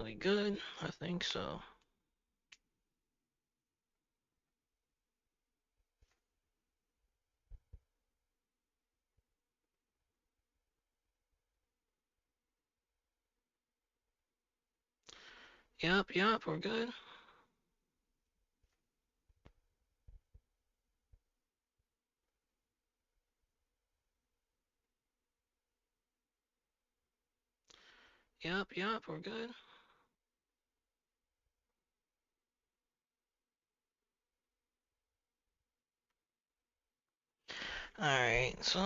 We good? I think so. Yep, we're good. Yep, we're good. Alright, so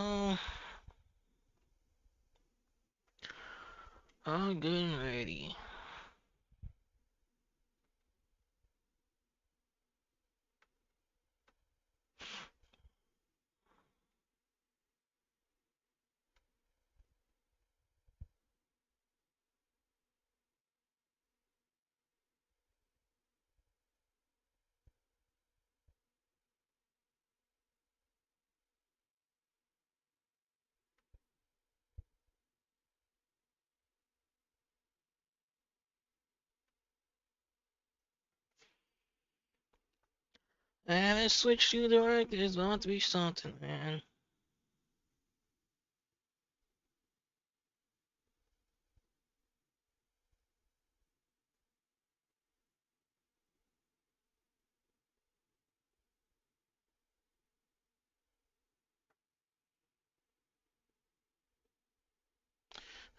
all good and ready. And let's switch to the right. There's about to be something, man.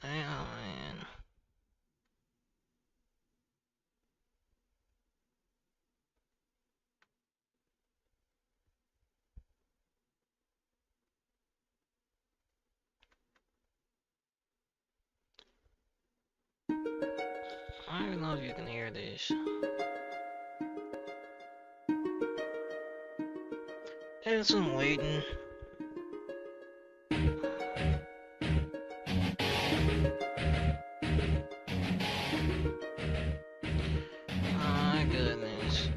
Oh, man. I don't know if you can hear this. And some waiting. My goodness.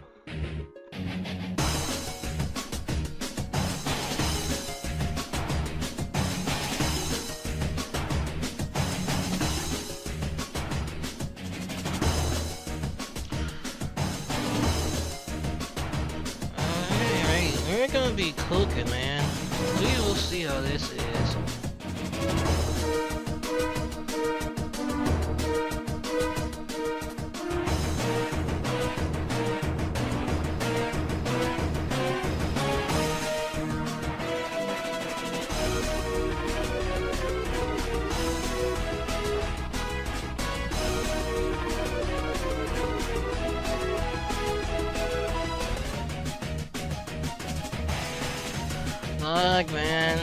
Alright, we're gonna be cooking, man. We will see how this is. Fuck, man.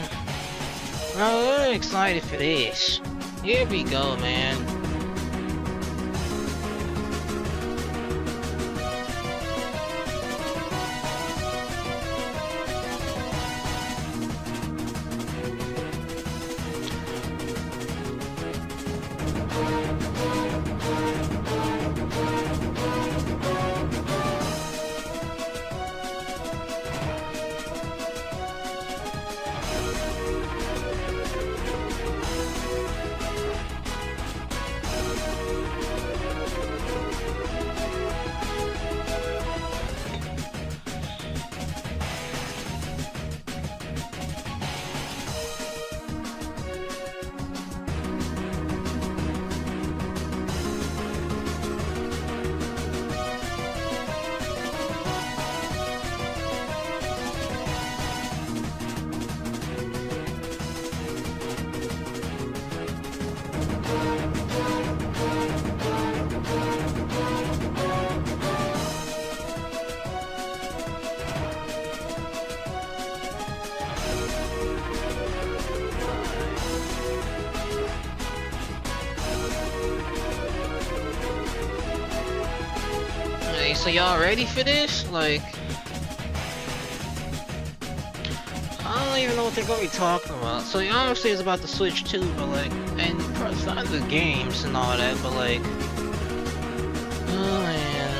I'm really excited for this. Here we go, man. Hey, so y'all ready for this? Like, I don't even know what they're gonna be talking about. So obviously it's about the Switch too, but like, and besides the games and all that, but like, oh man.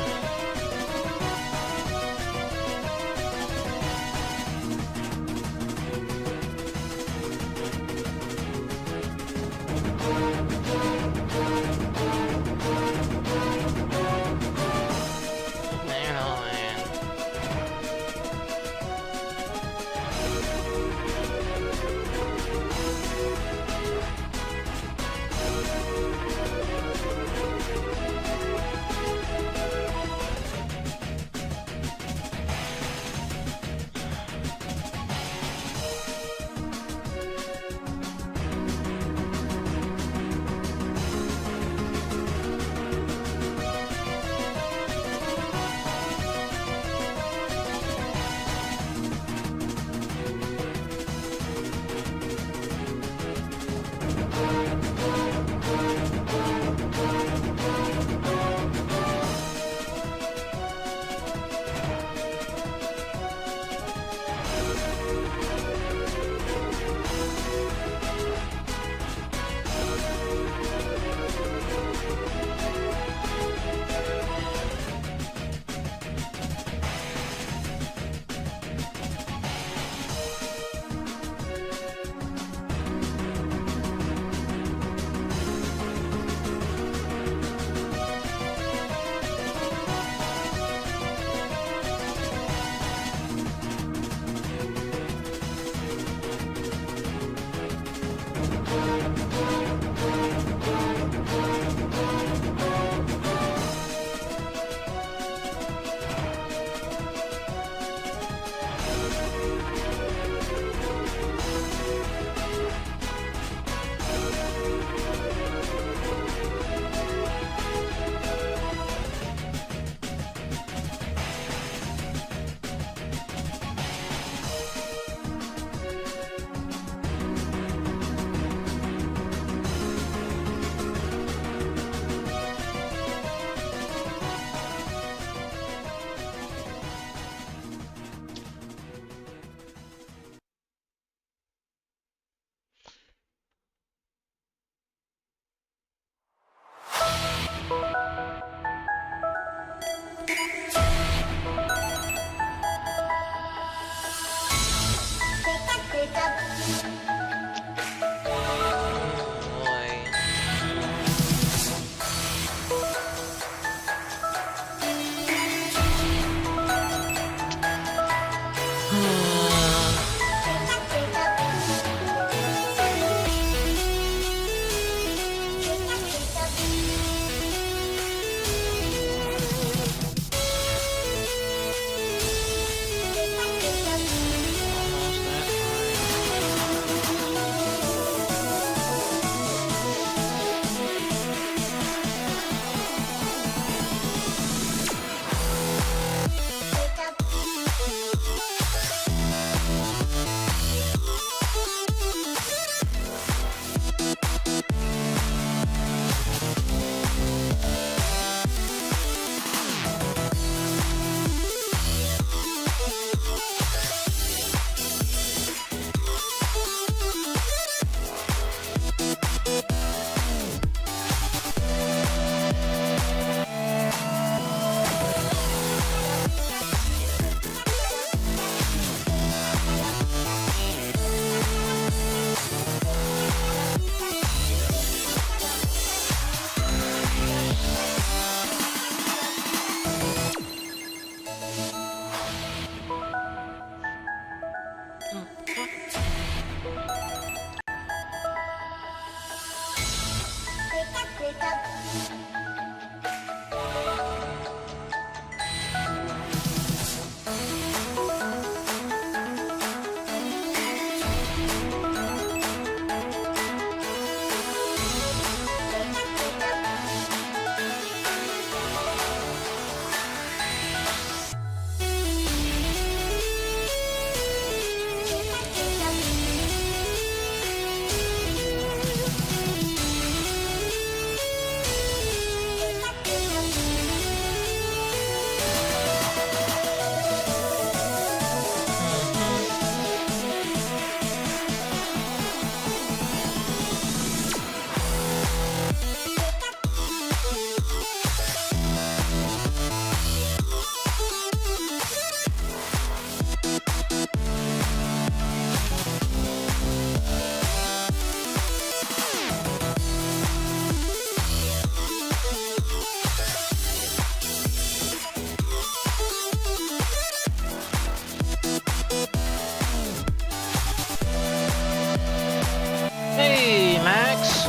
Hey, Max.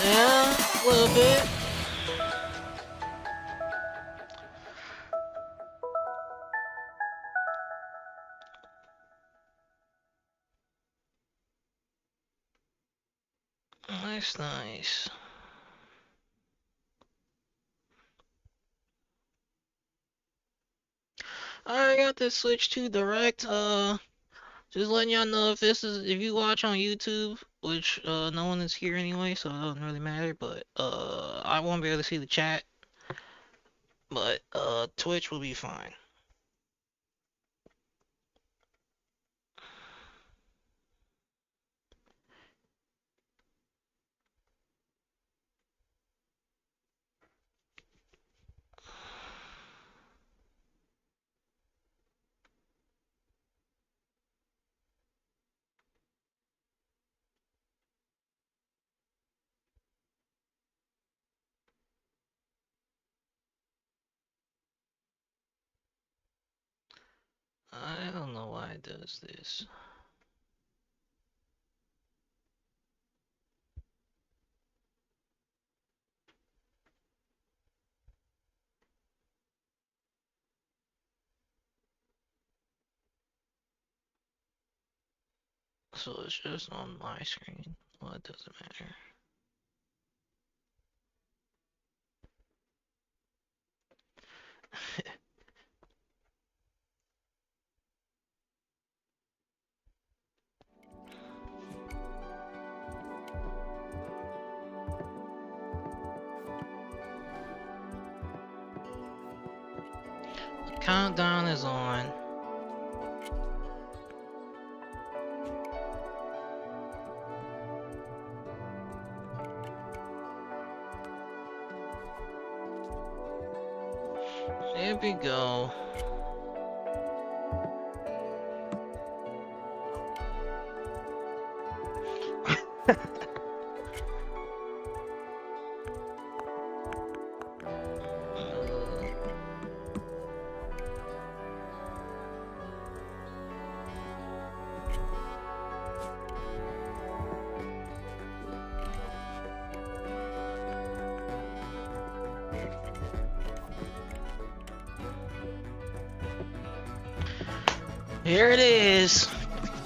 Yeah, a little bit. Nice, nice. I got this Switch 2 Direct. Just letting y'all know if you watch on YouTube, which no one is here anyway, so it doesn't really matter. But I won't be able to see the chat. But Twitch will be fine. I don't know why it does this. So it's just on my screen. Well, it doesn't matter. The countdown is on. Here we go. Here it is.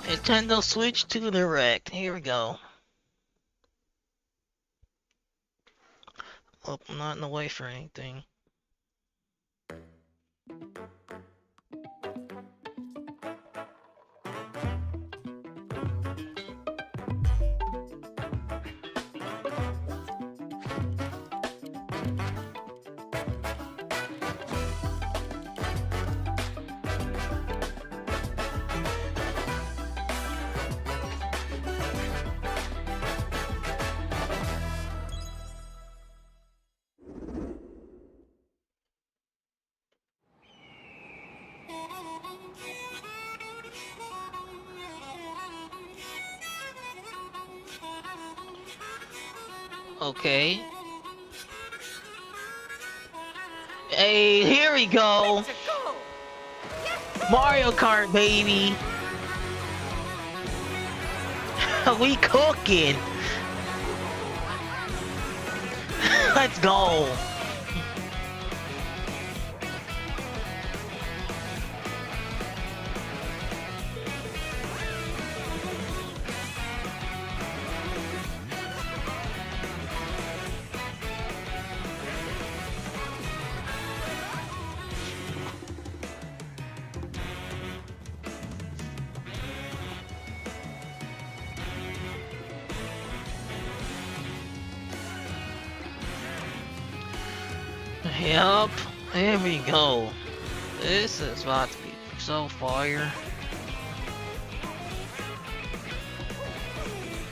Nintendo Switch 2 Direct. Here we go. Hope I'm not in the way for anything. Okay. Hey, here we go. Mario Kart, baby. We cooking. Let's go. Yup, here we go. This is about to be so fire.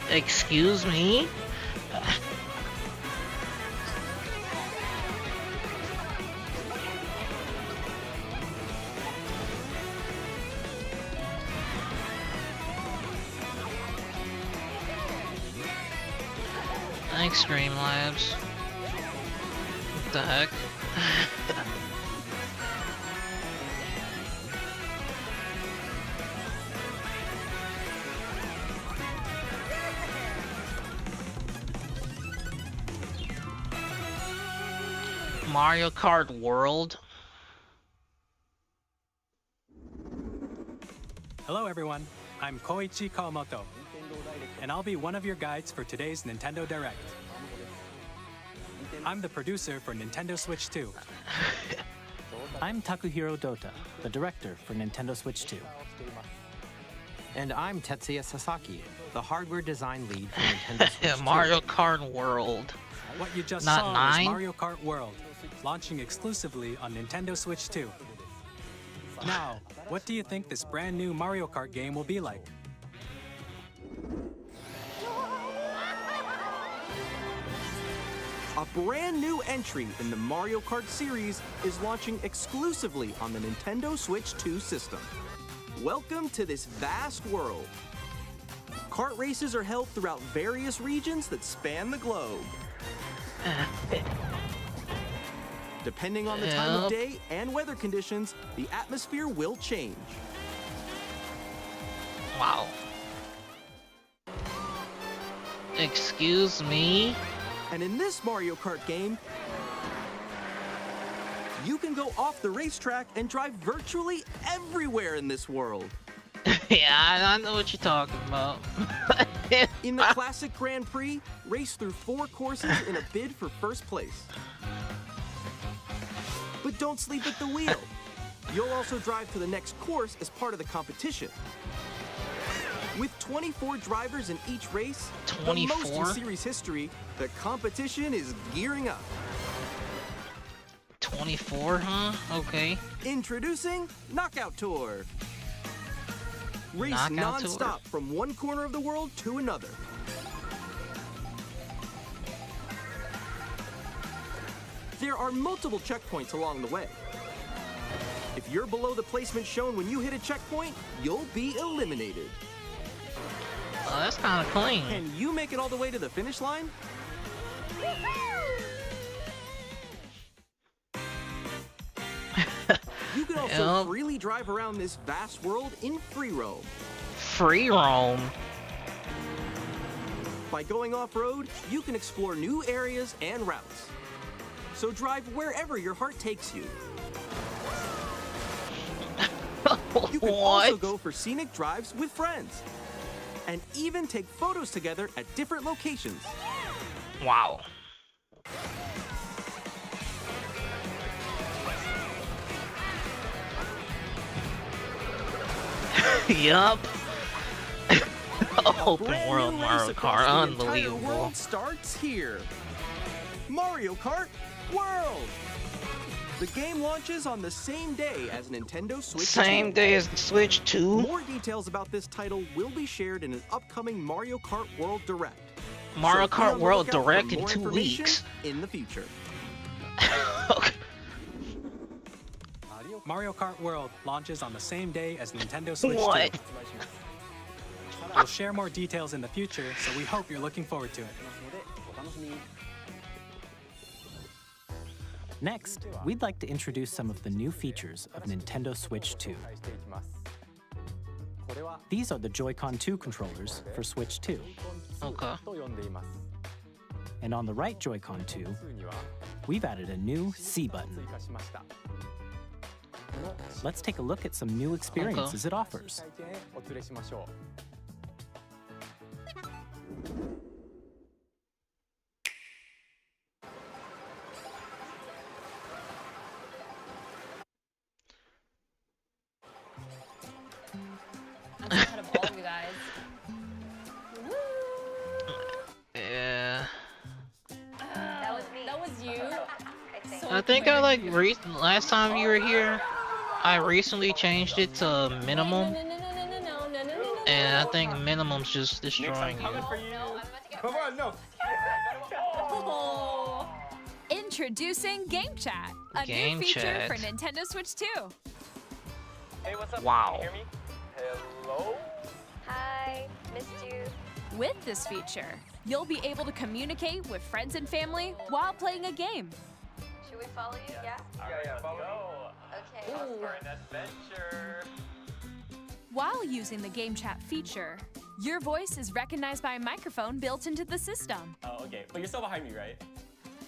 Excuse me? Thanks, Streamlabs. What the heck? Mario Kart World? Hello everyone, I'm Koichi Kawamoto, and I'll be one of your guides for today's Nintendo Direct. I'm the producer for Nintendo Switch 2. I'm Takuhiro Dota, the director for Nintendo Switch 2. And I'm Tetsuya Sasaki, the hardware design lead for Nintendo Switch 2. Mario Kart World. What you just Not saw 9? is Mario Kart World, launching exclusively on Nintendo Switch 2. Now, what do you think this brand new Mario Kart game will be like? A brand new entry in the Mario Kart series is launching exclusively on the Nintendo Switch 2 system. Welcome to this vast world. Kart races are held throughout various regions that span the globe. Depending on the time of day and weather conditions, the atmosphere will change. Wow. Excuse me? And in this Mario Kart game, you can go off the racetrack and drive virtually everywhere in this world. Yeah, I know what you're talking about. In the classic Grand Prix, race through 4 courses in a bid for first place. But don't sleep at the wheel. You'll also drive to the next course as part of the competition. With 24 drivers in each race, the most in 24? series history, the competition is gearing up. 24, huh? Okay. Introducing Knockout Tour. Race Knockout Tour. non-stop from one corner of the world to another. There are multiple checkpoints along the way. If you're below the placement shown when you hit a checkpoint, you'll be eliminated. Oh, that's kind of clean. Can you make it all the way to the finish line? You can also Yep. freely drive around this vast world in free roam. Free roam. By going off-road, you can explore new areas and routes. So drive wherever your heart takes you. You can also What? go for scenic drives with friends. And even take photos together at different locations. Wow. Yup. Open Brand world new Mario race across Kart, the entire unbelievable. world starts here. Mario Kart World. The game launches on the same day as Nintendo Switch 2. Same day as the Switch 2. More details about this title will be shared in an upcoming Mario Kart World Direct. Mario So be Kart on the World lookout for Direct in more 2 information weeks. in the future. Okay. Mario Kart World launches on the same day as Nintendo Switch 2. What? We'll share more details in the future, so we hope you're looking forward to it. Next, we'd like to introduce some of the new features of Nintendo Switch 2. These are the Joy-Con 2 controllers for Switch 2. Okay. And on the right Joy-Con 2, we've added a new C button. Let's take a look at some new experiences it offers. I'm so proud of all of you guys. Yeah. That was me. That was you. So I think quick. I like last time you were here, I recently changed it to minimum, No. and I think minimum's just destroying you. Come on, no. Oh. Introducing Game Chat, a Game new feature Chat. for Nintendo Switch 2. Hey, what's up? Wow. Can you hear me? Hello? Hi, missed you. With this feature, you'll be able to communicate with friends and family while playing a game. Should we follow you? Yeah? Yeah, follow me. Okay. For an adventure. While using the Game Chat feature, your voice is recognized by a microphone built into the system. Oh, okay. But you're still behind me, right?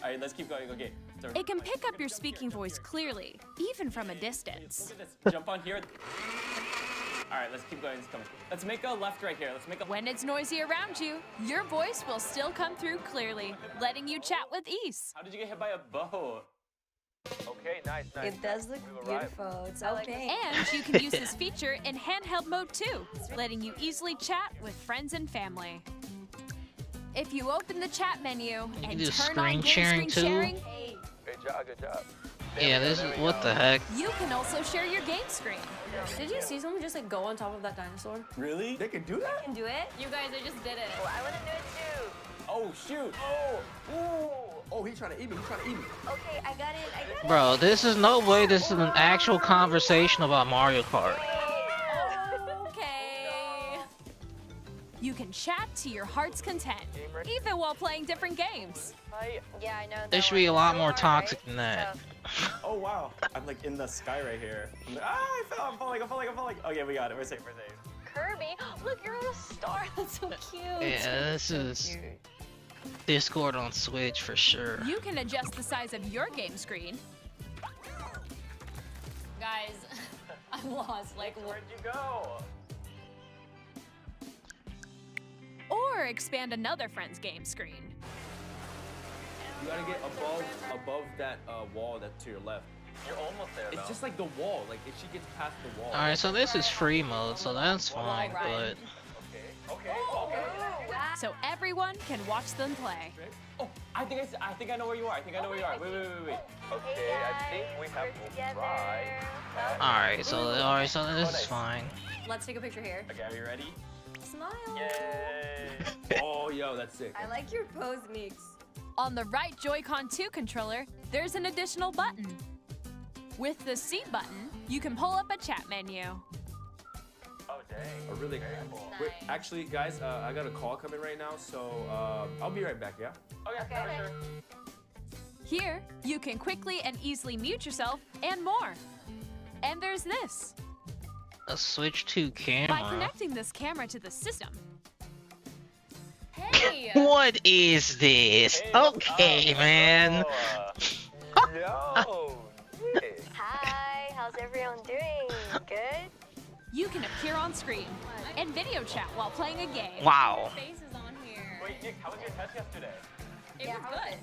All right, let's keep going. Okay. So, It can pick up your speaking voice clearly, even from a distance. look at this. Jump on here. All right, let's keep going. Let's make a left right here. Let's make a. When it's noisy around you, your voice will still come through clearly, letting you chat with ease. How did you get hit by a bow? Okay, nice. It does look beautiful. It's so pink. And you can use this feature in handheld mode too, letting you easily chat with friends and family. If you open the chat menu can and do turn screen on game sharing screen too? sharing, Good job, good job. Yeah, this is what the heck. you can also share your game screen. Did you see someone just like go on top of that dinosaur? Really? They can do that? Can do it? You guys, I just did it. Oh, I want to do it too. Oh, shoot. Oh, ooh. Oh, he's trying to eat me. He's trying to eat me. Okay, I got it. I got it. Bro, this is no way this is an actual conversation about Mario Kart. Okay. You can chat to your heart's content, even while playing different games. Yeah, I know. There that should be a one. lot more Right? toxic than that. So, Oh, wow. I'm like in the sky right here. I'm like, I fell. I'm falling. Okay, we got it. We're safe. Kirby. Look, you're on a star. That's so cute. Yeah, this is Discord on Switch for sure. You can adjust the size of your game screen. Guys, I'm lost. Like, Where'd you go? Or expand another friend's game screen. You gotta get above that wall that's to your left. You're almost there, It's just like the wall. Like if she gets past the wall. Alright, so this is free mode, so that's fine, but... Okay. So everyone can watch them play. Oh, I think I know where you are. I think I know where you are. Wait. Okay, I think we have to try. Alright, so this is fine. let's take a picture here. Okay, are you ready? Smile. Yay! Oh, yo, that's sick. I like your pose, Meeks. On the right Joy-Con 2 controller, there's an additional button. With the C button, you can pull up a chat menu. Oh, dang. Oh, really? Wait, actually, guys, I got a call coming right now, so I'll be right back, yeah? Oh, yeah, for sure. Here, you can quickly and easily mute yourself and more. And there's this. A Switch 2 By camera. connecting this camera to the system, Hey. What is this? Okay, man. Yo! Hi, how's everyone doing? Good? you can appear on screen and video chat while playing a game. Wow. Face is on here. Wait, Nick, how was your test yesterday? It was good.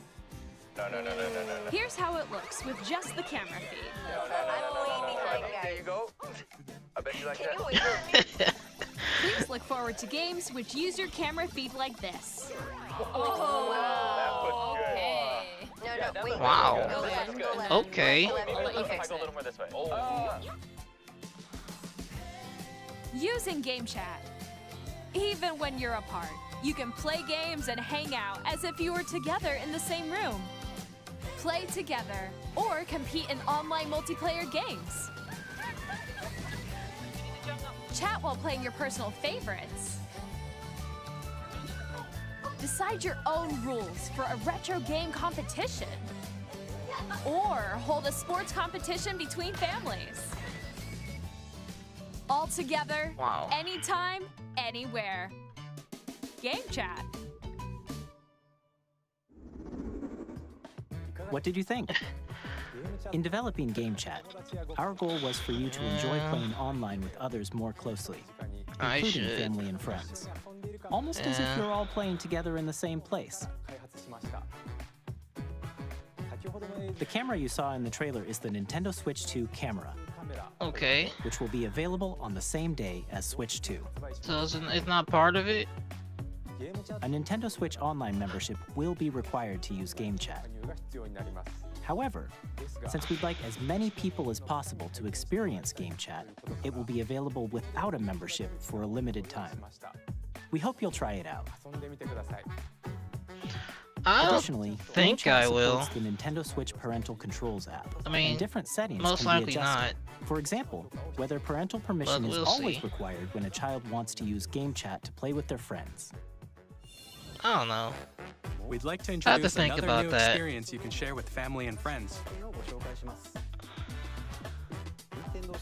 No. Here's how it looks with just the camera feed. I'm way behind, guys. There you go. I bet you like Can you that. wait for me? Please look forward to games which use your camera feed like this. Oh, That was good. okay. No, wait. Wow. Go left, go left. Okay. Go left, go Let left. you If I fix go a it. little more this way. Using Game Chat. Even when you're apart, you can play games and hang out as if you were together in the same room. Play together or compete in online multiplayer games. Chat while playing your personal favorites. Decide your own rules for a retro game competition. Or hold a sports competition between families. All together, Wow. anytime, anywhere. Game Chat. What did you think? In developing Game Chat, our goal was for you to enjoy playing online with others more closely, I including should. family and friends. Almost as if Yeah. you're all playing together in the same place. The camera you saw in the trailer is the Nintendo Switch 2 camera, Okay. which will be available on the same day as Switch 2. So it's not part of it? A Nintendo Switch Online membership will be required to use Game Chat. However, since we'd like as many people as possible to experience Game Chat, it will be available without a membership for a limited time. We hope you'll try it out. I don't Additionally, think Game Chat I will. supports the Nintendo Switch Parental Controls app. I mean, and different settings most can be likely adjusted. For example, whether parental permission But is we'll always see. required when a child wants to use Game Chat to play with their friends. I don't know. We'd like to I have to introduce think another about new that. experience you can share with family and friends.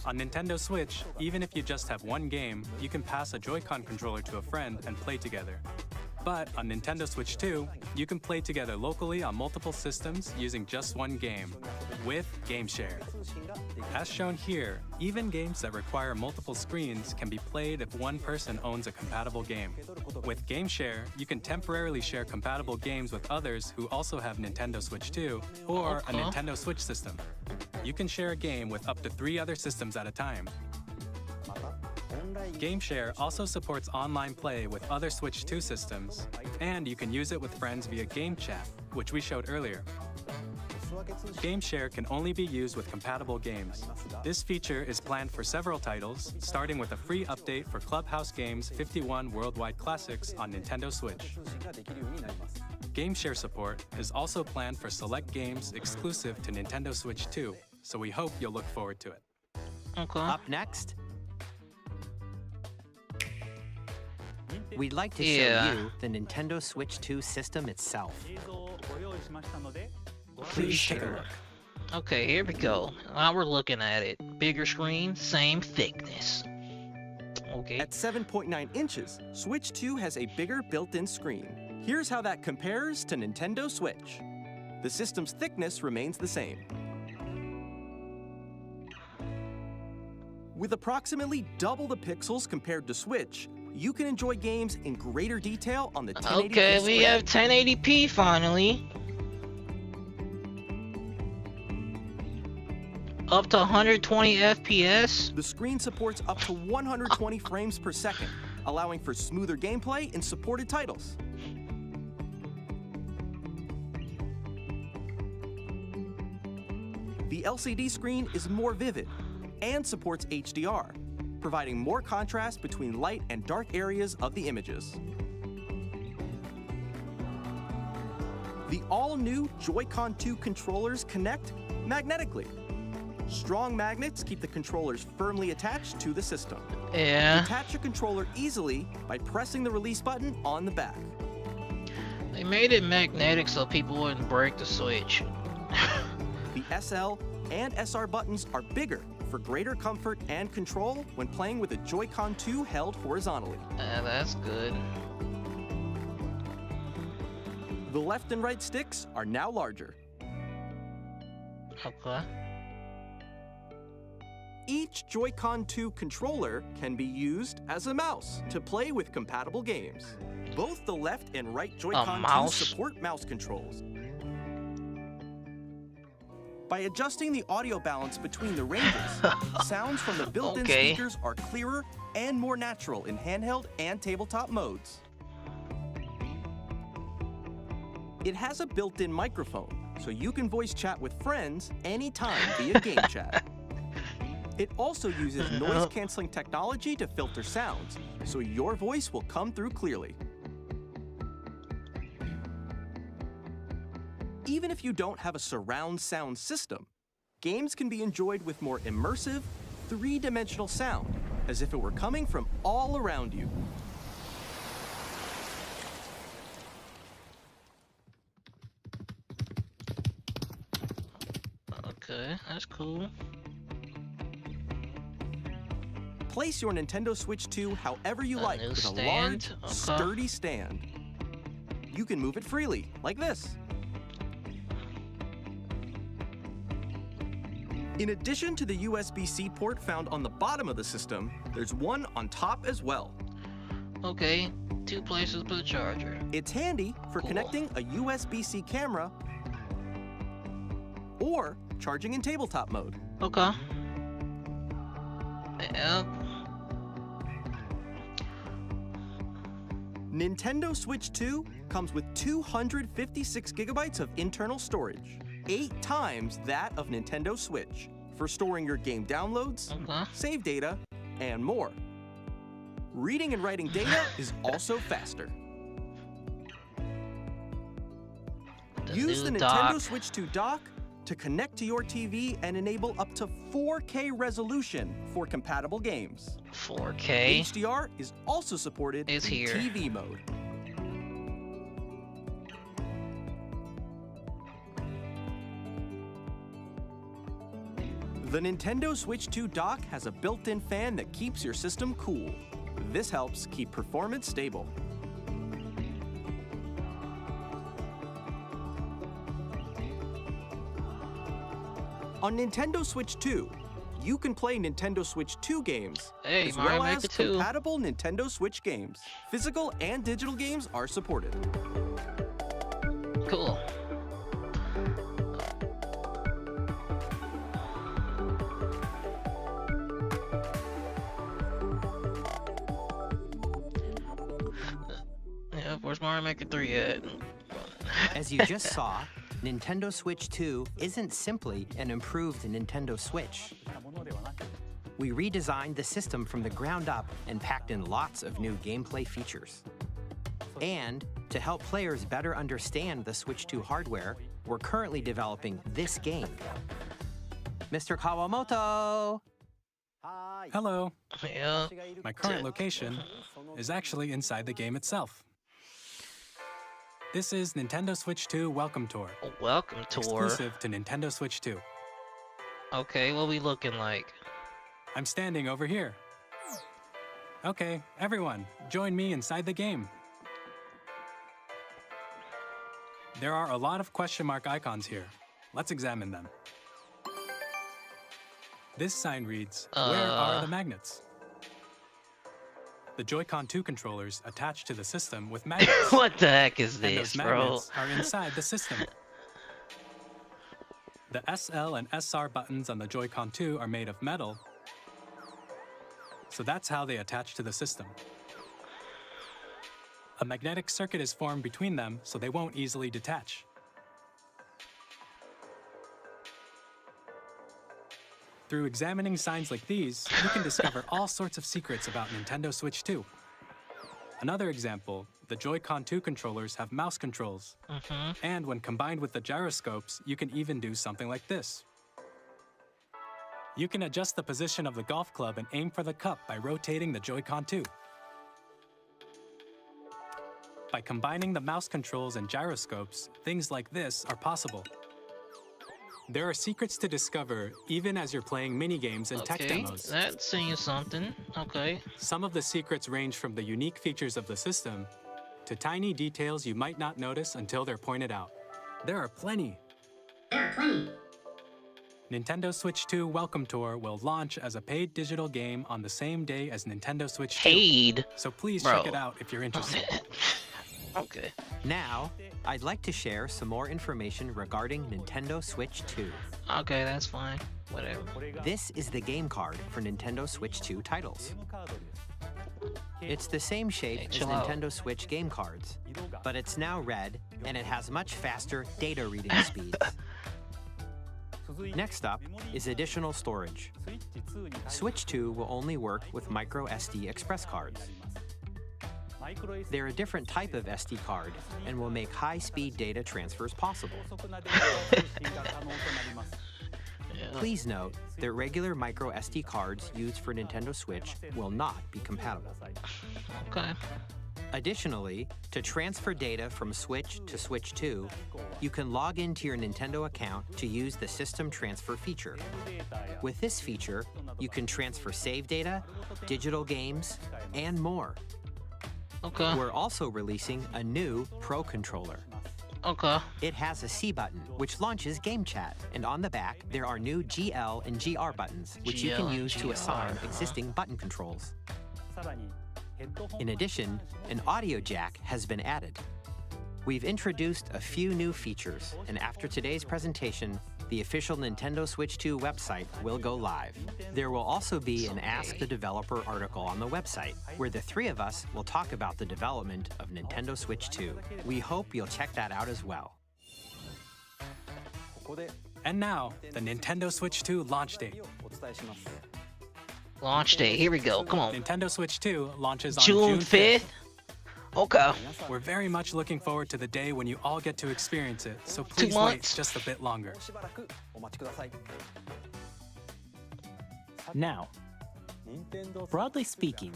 On Nintendo Switch, even if you just have one game, you can pass a Joy-Con controller to a friend and play together. But on Nintendo Switch 2, you can play together locally on multiple systems using just one game, with Game Share. As shown here, even games that require multiple screens can be played if one person owns a compatible game. With Game Share, you can temporarily share compatible games with others who also have Nintendo Switch 2 or a Okay. Nintendo Switch system. You can share a game with up to 3 other systems at a time. Game Share also supports online play with other Switch 2 systems, and you can use it with friends via Game Chat, which we showed earlier. Game Share can only be used with compatible games. This feature is planned for several titles, starting with a free update for Clubhouse Games 51 Worldwide Classics on Nintendo Switch. Game Share support is also planned for select games exclusive to Nintendo Switch 2, so we hope you'll look forward to it. Okay. Up next, we'd like to Yeah. show you the Nintendo Switch 2 system itself. Please take a Sure. look. Okay, here we go. Now we're looking at it. Bigger screen, same thickness. Okay. At 7.9 inches, Switch 2 has a bigger built-in screen. Here's how that compares to Nintendo Switch. The system's thickness remains the same. With approximately double the pixels compared to Switch, you can enjoy games in greater detail on the 1080p Okay, we screen. have 1080p finally. Up to 120 FPS. The screen supports up to 120 frames per second, allowing for smoother gameplay in supported titles. The LCD screen is more vivid and supports HDR, providing more contrast between light and dark areas of the images. The all-new Joy-Con 2 controllers connect magnetically. Strong magnets keep the controllers firmly attached to the system. Yeah. Detach a controller easily by pressing the release button on the back. They made it magnetic so people wouldn't break the Switch. The SL and SR buttons are bigger for greater comfort and control when playing with a Joy-Con 2 held horizontally. That's good. The left and right sticks are now larger. Okay. Each Joy-Con 2 controller can be used as a mouse to play with compatible games. Both the left and right Joy-Con 2 support mouse controls. By adjusting the audio balance between the ranges, sounds from the built-in speakers are clearer and more natural in handheld and tabletop modes. It has a built-in microphone, so you can voice chat with friends anytime via game chat. It also uses noise-canceling technology to filter sounds, so your voice will come through clearly. Even if you don't have a surround sound system, games can be enjoyed with more immersive, three-dimensional sound, as if it were coming from all around you. Okay, that's cool. Place your Nintendo Switch 2 however you like with a large, sturdy stand. You can move it freely, like this. In addition to the USB-C port found on the bottom of the system, there's one on top as well. Okay, 2 places for the charger. It's handy for connecting a USB-C camera or charging in tabletop mode. Okay. Yep. Nintendo Switch 2 comes with 256 gigabytes of internal storage, 8 times that of Nintendo Switch, for storing your game downloads, save data, and more. Reading and writing data is also faster. Use the Nintendo Switch 2 dock to connect to your TV and enable up to 4K resolution for compatible games. 4K? HDR is also supported in TV mode. The Nintendo Switch 2 dock has a built-in fan that keeps your system cool. This helps keep performance stable. On Nintendo Switch 2, you can play Nintendo Switch 2 games, as well as compatible Nintendo Switch games. Physical and digital games are supported. Cool. Yeah, where's Mario Maker 3 at? As you just saw, Nintendo Switch 2 isn't simply an improved Nintendo Switch. We redesigned the system from the ground up and packed in lots of new gameplay features. And to help players better understand the Switch 2 hardware, we're currently developing this game. Mr. Kawamoto! Hello. Yeah. My current location is actually inside the game itself. This is Nintendo Switch 2 Welcome Tour. Welcome Tour? Exclusive to Nintendo Switch 2. Okay, what we looking like? I'm standing over here. Okay, everyone, join me inside the game. There are a lot of question mark icons here. Let's examine them. This sign reads, where are the magnets? The Joy-Con 2 controllers attached to the system with magnets. What the heck is And this, those bro? magnets are inside the system. The SL and SR buttons on the Joy-Con 2 are made of metal, so that's how they attach to the system. A magnetic circuit is formed between them, so they won't easily detach. Through examining signs like these, you can discover all sorts of secrets about Nintendo Switch 2. Another example, the Joy-Con 2 controllers have mouse controls. And when combined with the gyroscopes, you can even do something like this. You can adjust the position of the golf club and aim for the cup by rotating the Joy-Con 2. By combining the mouse controls and gyroscopes, things like this are possible. There are secrets to discover even as you're playing mini-games and tech demos. That's saying something. Okay. Some of the secrets range from the unique features of the system to tiny details you might not notice until they're pointed out. There are plenty. Nintendo Switch 2 Welcome Tour will launch as a paid digital game on the same day as Nintendo Switch 2. Paid? So please Bro. check it out if you're interested. Okay. Now, I'd like to share some more information regarding Nintendo Switch 2. Okay, that's fine. Whatever. This is the game card for Nintendo Switch 2 titles. It's the same shape as chill out. Nintendo Switch game cards, but it's now red and it has much faster data reading speeds. Next up is additional storage. Switch 2 will only work with micro SD express cards. They're a different type of SD card and will make high-speed data transfers possible. Please note that regular micro SD cards used for Nintendo Switch will not be compatible. Okay. Additionally, to transfer data from Switch to Switch 2, you can log into your Nintendo account to use the System Transfer feature. With this feature, you can transfer save data, digital games, and more. Okay. We're also releasing a new Pro Controller. Okay. It has a C button, which launches Game Chat, and on the back, there are new GL and GR buttons, which you GL can and use to assign GR, existing button controls. In addition, an audio jack has been added. We've introduced a few new features, and after today's presentation, the official Nintendo Switch 2 website will go live. There will also be an Ask the Developer article on the website, where the three of us will talk about the development of Nintendo Switch 2. We hope you'll check that out as well. And now, the Nintendo Switch 2 launch date. Launch day. Here we go. Come on. Nintendo Switch 2 launches on June 5th. Okay. We're very much looking forward to the day when you all get to experience it, so please 2 wait months. just a bit longer. Now, broadly speaking,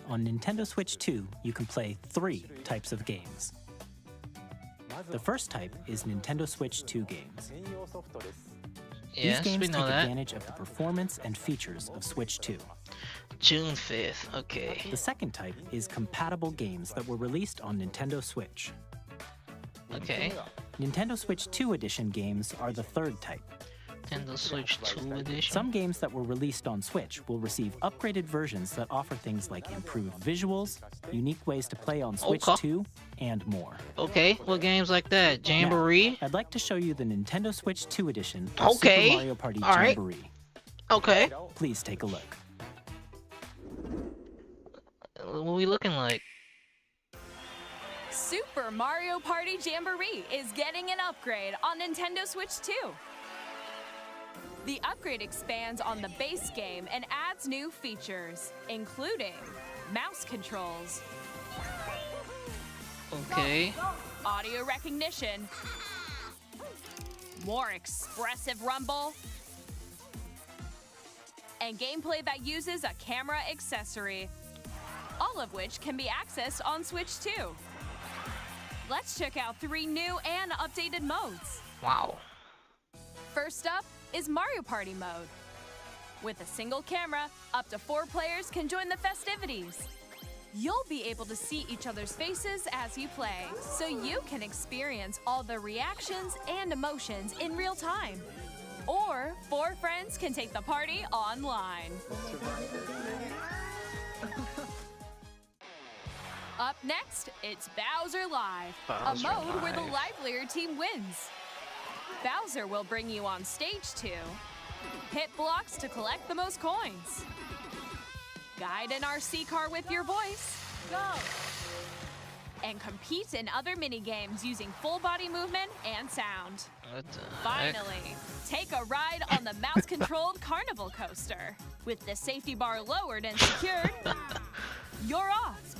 on Nintendo Switch 2, you can play 3 types of games. The first type is Nintendo Switch 2 games. Yes, These we games know take that. advantage of the performance and features of Switch 2. June 5th. Okay. The second type is compatible games that were released on Nintendo Switch. Okay. Nintendo Switch 2 Edition games are the third type. Nintendo Switch 2 edition. Some games that were released on Switch will receive upgraded versions that offer things like improved visuals, unique ways to play on Switch Okay. 2, and more. Okay. What games like that? Jamboree. Now, I'd like to show you the Nintendo Switch 2 edition of Okay. Super Mario Party All right. Jamboree. Okay. Please take a look. What are we looking like? Super Mario Party Jamboree is getting an upgrade on Nintendo Switch 2. The upgrade expands on the base game and adds new features, including mouse controls, Okay. audio recognition, more expressive rumble, and gameplay that uses a camera accessory, all of which can be accessed on Switch 2. Let's check out 3 new and updated modes. Wow. First up is Mario Party mode. With a single camera, up to 4 players can join the festivities. You'll be able to see each other's faces as you play, so you can experience all the reactions and emotions in real time. Or 4 friends can take the party online. Up next, it's Bowser Live, Bowser a mode where the Live. livelier team wins. Bowser will bring you on stage to hit blocks to collect the most coins, guide an RC car with your voice, go, and compete in other mini-games using full body movement and sound. What the heck? Finally, take a ride on the mouse-controlled carnival coaster. With the safety bar lowered and secured, you're off.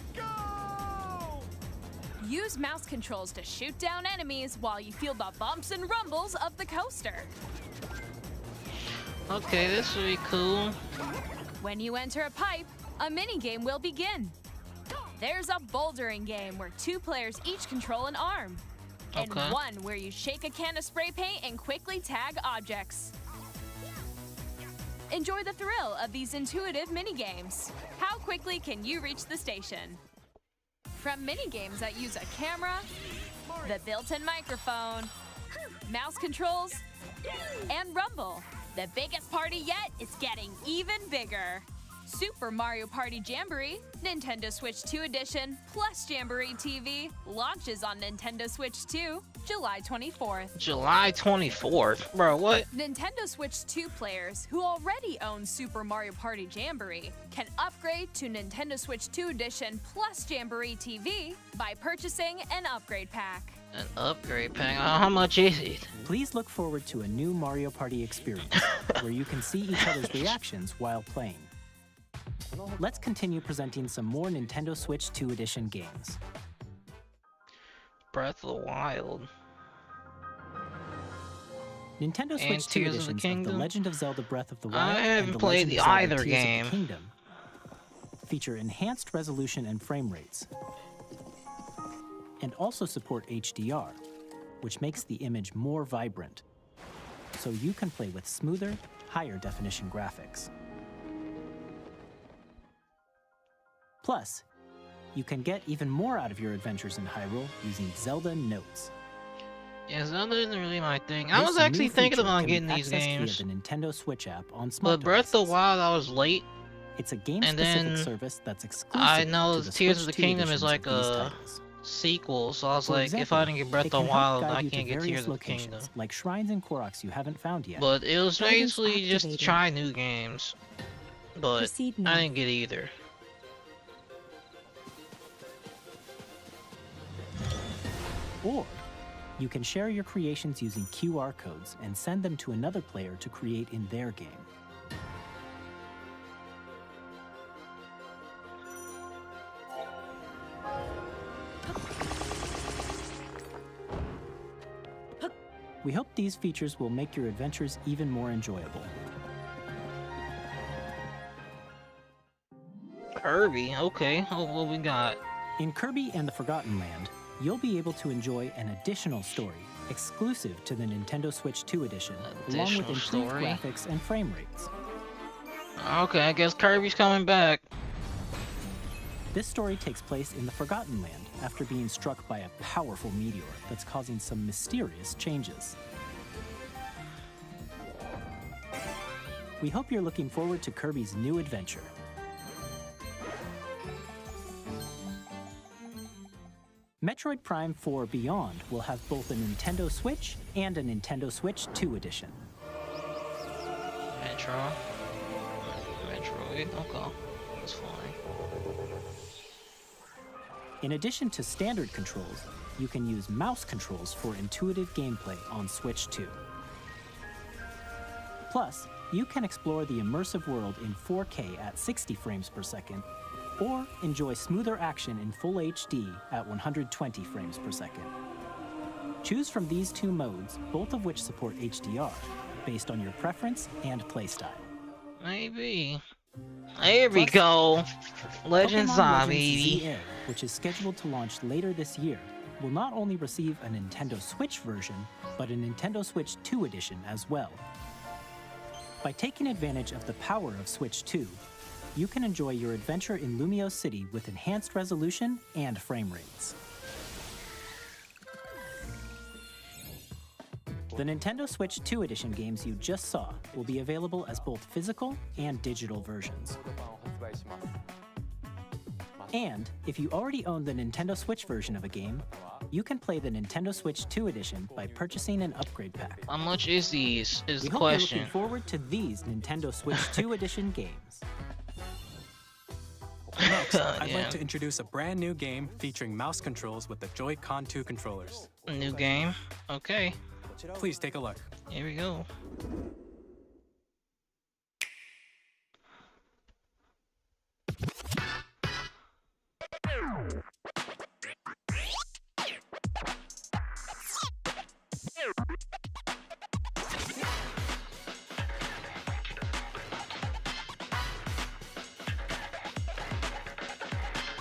Use mouse controls to shoot down enemies while you feel the bumps and rumbles of the coaster. Okay, this will be cool. When you enter a pipe, a mini-game will begin. There's a bouldering game where 2 players each control an arm. And Okay. one where you shake a can of spray paint and quickly tag objects. Enjoy the thrill of these intuitive mini-games. How quickly can you reach the station? From mini-games that use a camera, the built-in microphone, mouse controls, and rumble, the biggest party yet is getting even bigger. Super Mario Party Jamboree, Nintendo Switch 2 Edition, plus Jamboree TV launches on Nintendo Switch 2, July 24th. July 24th? Bro, what? Nintendo Switch 2 players who already own Super Mario Party Jamboree can upgrade to Nintendo Switch 2 Edition plus Jamboree TV by purchasing an upgrade pack. An upgrade pack? How much is it? Please look forward to a new Mario Party experience where you can see each other's reactions while playing. Let's continue presenting some more Nintendo Switch 2 Edition games. Breath of the Wild. Nintendo And Switch 2 Tears of the editions of The Kingdom? Legend of Zelda Breath of the I Wild haven't and The played Legend the of Zelda either Tears game. of the Kingdom feature enhanced resolution and frame rates, and also support HDR, which makes the image more vibrant, so you can play with smoother, higher definition graphics. Plus, you can get even more out of your adventures in Hyrule using Zelda Notes. Yeah, Zelda isn't really my thing. I This was actually new thinking feature about can be getting these accessed games, via the Nintendo Switch app on smart but Breath of the devices. Wild, I was late. It's a And game-specific then service that's exclusive I know to the Tears of Switch the 2 Kingdom is editions of like these a titles. sequel, so I was For like, example, if I didn't get Breath it of can the help Wild, guide I you to can't get various Tears of the locations, Kingdom. like shrines and Koroks you haven't found yet. But it was Guidance basically just to activated. try new games. But Proceed I now. didn't get either. Or you can share your creations using QR codes and send them to another player to create in their game. We hope these features will make your adventures even more enjoyable. Kirby, okay. Oh, what we got? In Kirby and the Forgotten Land, you'll be able to enjoy an additional story exclusive to the Nintendo Switch 2 edition, along with Additional improved story? graphics and frame rates. Okay, I guess Kirby's coming back. This story takes place in the Forgotten Land after being struck by a powerful meteor that's causing some mysterious changes. We hope you're looking forward to Kirby's new adventure. Metroid Prime 4 Beyond will have both a Nintendo Switch and a Nintendo Switch 2 edition. Metroid, okay. That's fine. In addition to standard controls, you can use mouse controls for intuitive gameplay on Switch 2. Plus, you can explore the immersive world in 4K at 60 frames per second, or enjoy smoother action in Full HD at 120 frames per second. Choose from these two modes, both of which support HDR, based on your preference and playstyle. Maybe. There we go. Legends Pokemon on, Legends baby. ZA, which is scheduled to launch later this year, will not only receive a Nintendo Switch version, but a Nintendo Switch 2 edition as well. By taking advantage of the power of Switch 2, you can enjoy your adventure in Lumio City with enhanced resolution and frame rates. The Nintendo Switch 2 Edition games you just saw will be available as both physical and digital versions. And if you already own the Nintendo Switch version of a game, you can play the Nintendo Switch 2 Edition by purchasing an upgrade pack. How much is these? Is We the hope question. you're looking forward to these Nintendo Switch 2 Edition games. Next, I'd like to introduce a brand new game featuring mouse controls with the Joy-Con 2 controllers. A new game? Okay. Please take a look. Here we go.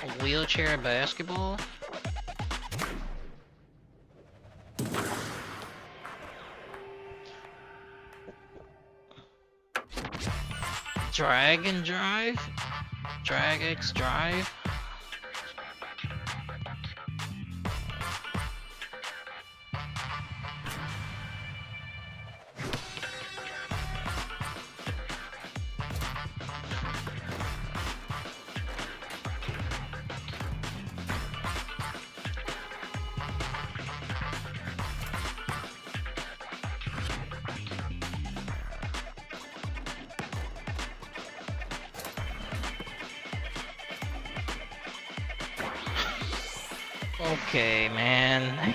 A wheelchair basketball? Drag and Drive? Drag X Drive? Okay, man.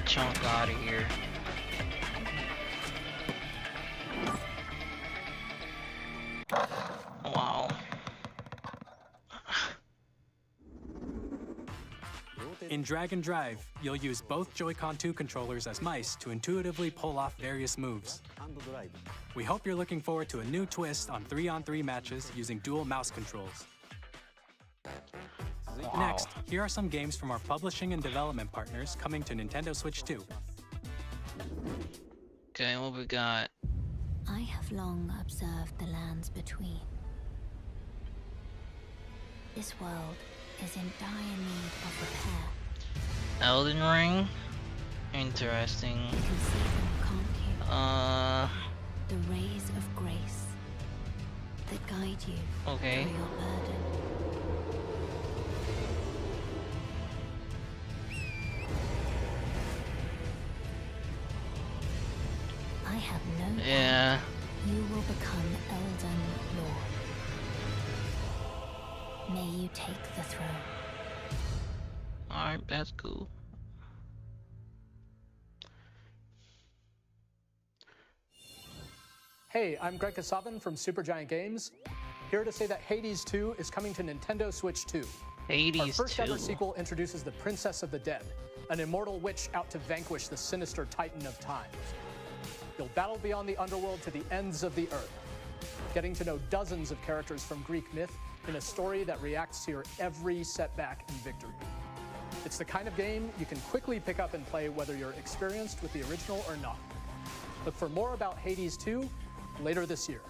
Chunk out of here. Wow. In Drag and Drive, you'll use both Joy-Con 2 controllers as mice to intuitively pull off various moves. We hope you're looking forward to a new twist on 3-on-3 matches using dual mouse controls. Wow. Next, here are some games from our publishing and development partners coming to Nintendo Switch 2. Okay, what we got? I have long observed the lands between. This world is in dire need of repair. Elden Ring? Interesting. You can see them, can't you? The rays of grace that guide you Okay. through your burden. I have no doubt Yeah. you will become Elden Lord. May you take the throne. Alright, that's cool. Hey, I'm Greg Kasavin from Supergiant Games, here to say that Hades 2 is coming to Nintendo Switch 2. Hades Our first 2. ever sequel introduces the Princess of the Dead, an immortal witch out to vanquish the sinister Titan of Time. You'll battle beyond the underworld to the ends of the earth, getting to know dozens of characters from Greek myth in a story that reacts to your every setback and victory. It's the kind of game you can quickly pick up and play whether you're experienced with the original or not. Look for more about Hades 2 later this year.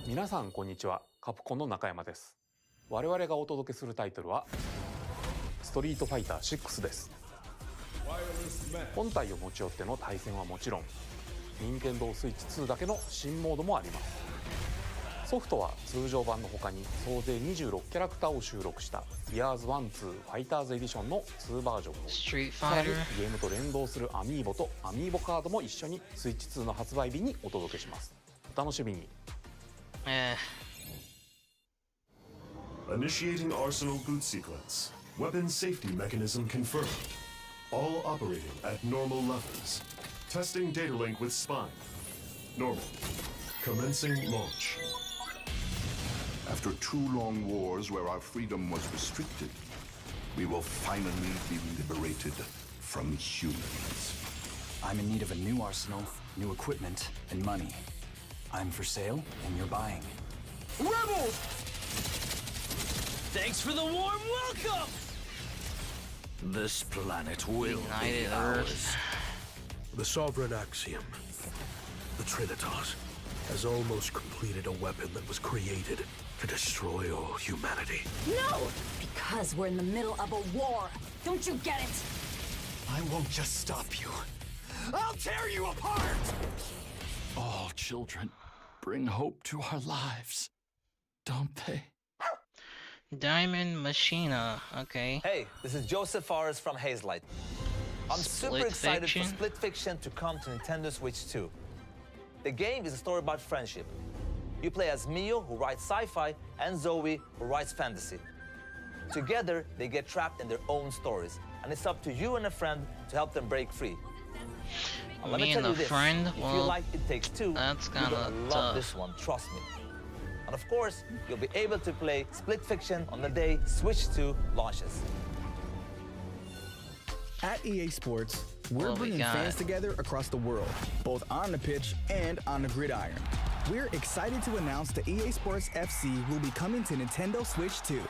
皆さんこんにちは、カプコンの中山です。我々がお届けするタイトルはストリートファイター6です。本体を持ち寄っての対戦はもちろん、任天堂スイッチ2だけの新モードもあります。ソフトは通常版の他に総勢26キャラクターを収録した Years 1-2 Fighters Edition の2バージョンを、さらにゲームと連動するアミーボとアミーボカードも一緒にスイッチ2の発売日にお届けします。お楽しみに。Initiating Arsenal boot sequence. Weapon safety mechanism confirmed. All operating at normal levels. Testing data link with spine. Normal. Commencing launch. After 2 long wars where our freedom was restricted, we will finally be liberated from humans. I'm in need of a new arsenal, new equipment, and money. I'm for sale, and you're buying. Rebels! Thanks for the warm welcome! This planet will be United ours. Earth. The Sovereign Axiom, the Trinitas, has almost completed a weapon that was created to destroy all humanity. No! Because we're in the middle of a war. Don't you get it? I won't just stop you. I'll tear you apart! All children bring hope to our lives, don't they? Diamond Machina, okay. Hey, this is Joseph Forrest from Hazelight. I'm super excited for Split Fiction to come to Nintendo Switch 2. The game is a story about friendship. You play as Mio, who writes sci-fi, and Zoe, who writes fantasy. Together, they get trapped in their own stories, and it's up to you and a friend to help them break free. Now, let me tell you this, if you like It Takes Two, you're gonna love this one, trust me. And of course, you'll be able to play Split Fiction on the day Switch 2 launches. At EA Sports, we're bringing fans together across the world, both on the pitch and on the gridiron. We're excited to announce that EA Sports FC will be coming to Nintendo Switch 2.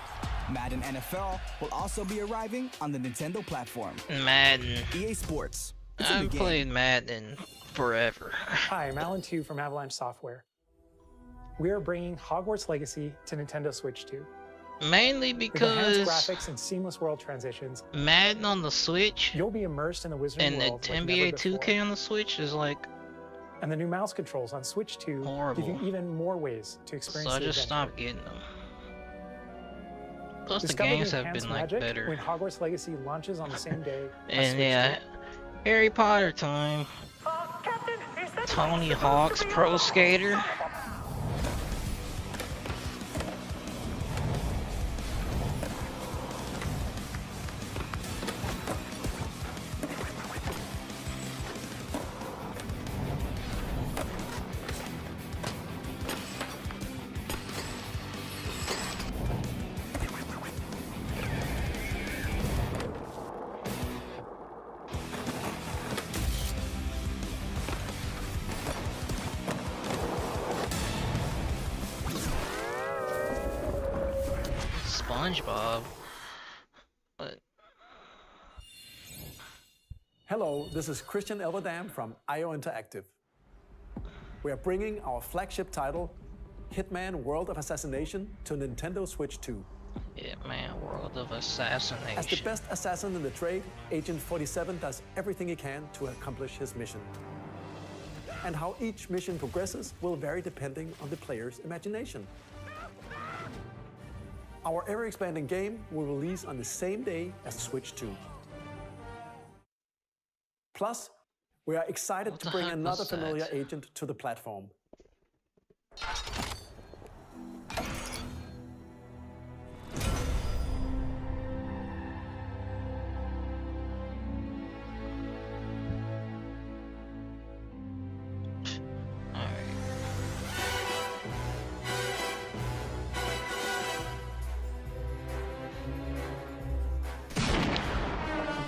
Madden NFL will also be arriving on the Nintendo platform. Madden. EA Sports. I've played Madden forever. Hi, I'm Alan Tu from Avalanche Software. We are bringing Hogwarts Legacy to Nintendo Switch 2. Mainly because with enhanced graphics and seamless world transitions, Madden on the Switch, you'll be immersed in the Wizarding world and the NBA 2K on the Switch is like. And the new mouse controls on Switch 2 give you even more ways to experience. So I the just adventure. stopped getting them. Plus Discover the games the have been like magic better. when Hogwarts Legacy launches on the same day. And yeah, Harry Potter time. Tony Hawk's Pro Skater. SpongeBob. But Hello, this is Christian Elverdam from IO Interactive. We are bringing our flagship title, Hitman World of Assassination, to Nintendo Switch 2. Hitman World of Assassination. As the best assassin in the trade, Agent 47 does everything he can to accomplish his mission. And how each mission progresses will vary depending on the player's imagination. Our ever-expanding game will release on the same day as Switch 2. Plus, we are excited to bring another familiar agent to the platform.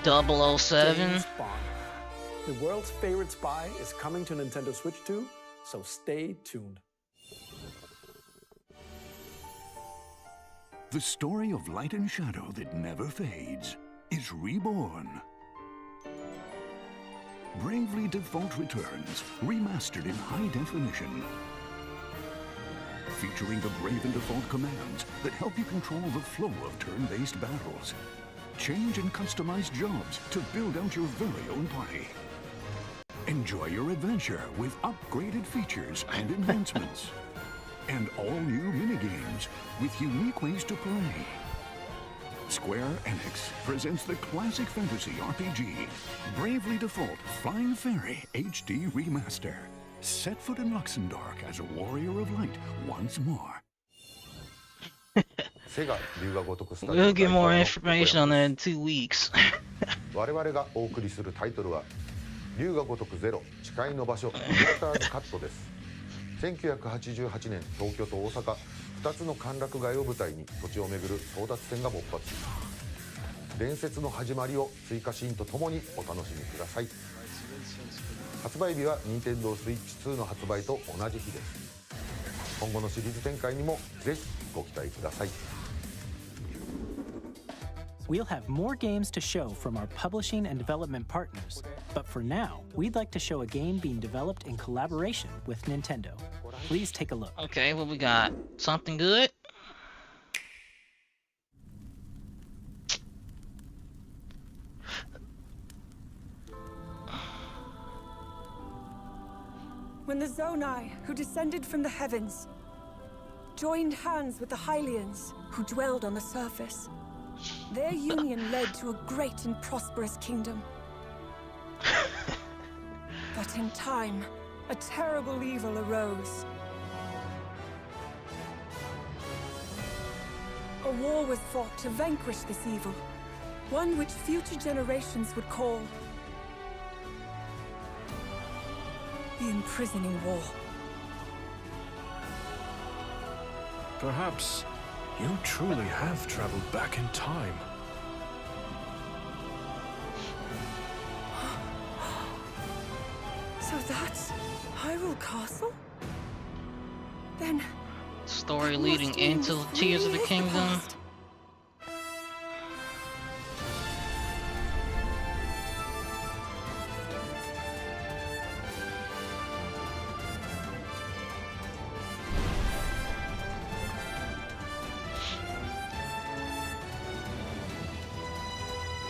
.007. James Bond. The world's favorite spy is coming to Nintendo Switch 2, so stay tuned. The story of light and shadow that never fades is reborn. Bravely Default returns, remastered in high definition. Featuring the Brave and Default commands that help you control the flow of turn-based battles. Change and customize jobs to build out your very own party. Enjoy your adventure with upgraded features and enhancements. And all new minigames with unique ways to play. Square Enix presents the classic fantasy RPG, Bravely Default Flying Fairy HD Remaster. Set foot in Luxembourg as a warrior of light once more. We'll get more information on that in 2 weeks. 我々がお送りするタイトルは龍が如くゼロ誓いの場所ビクターズカットです。1988年東京と大阪2つの歓楽街を舞台に土地を巡る争奪戦が勃発。伝説の始まりを追加シーンとともにお楽しみください。発売日は Nintendo Switch 2の発売と同じ日です。今後のシリーズ展開にもぜひご期待ください。We'll have more games to show from our publishing and development partners, but for now, we'd like to show a game being developed in collaboration with Nintendo. Please take a look. Okay, what we got? Something good? When the Zonai, who descended from the heavens, joined hands with the Hylians, who dwelled on the surface, their union led to a great and prosperous kingdom. But in time, a terrible evil arose. A war was fought to vanquish this evil, one which future generations would call the Imprisoning War. Perhaps you truly have traveled back in time. So that's Hyrule Castle? Then... Story leading into Tears of the Kingdom.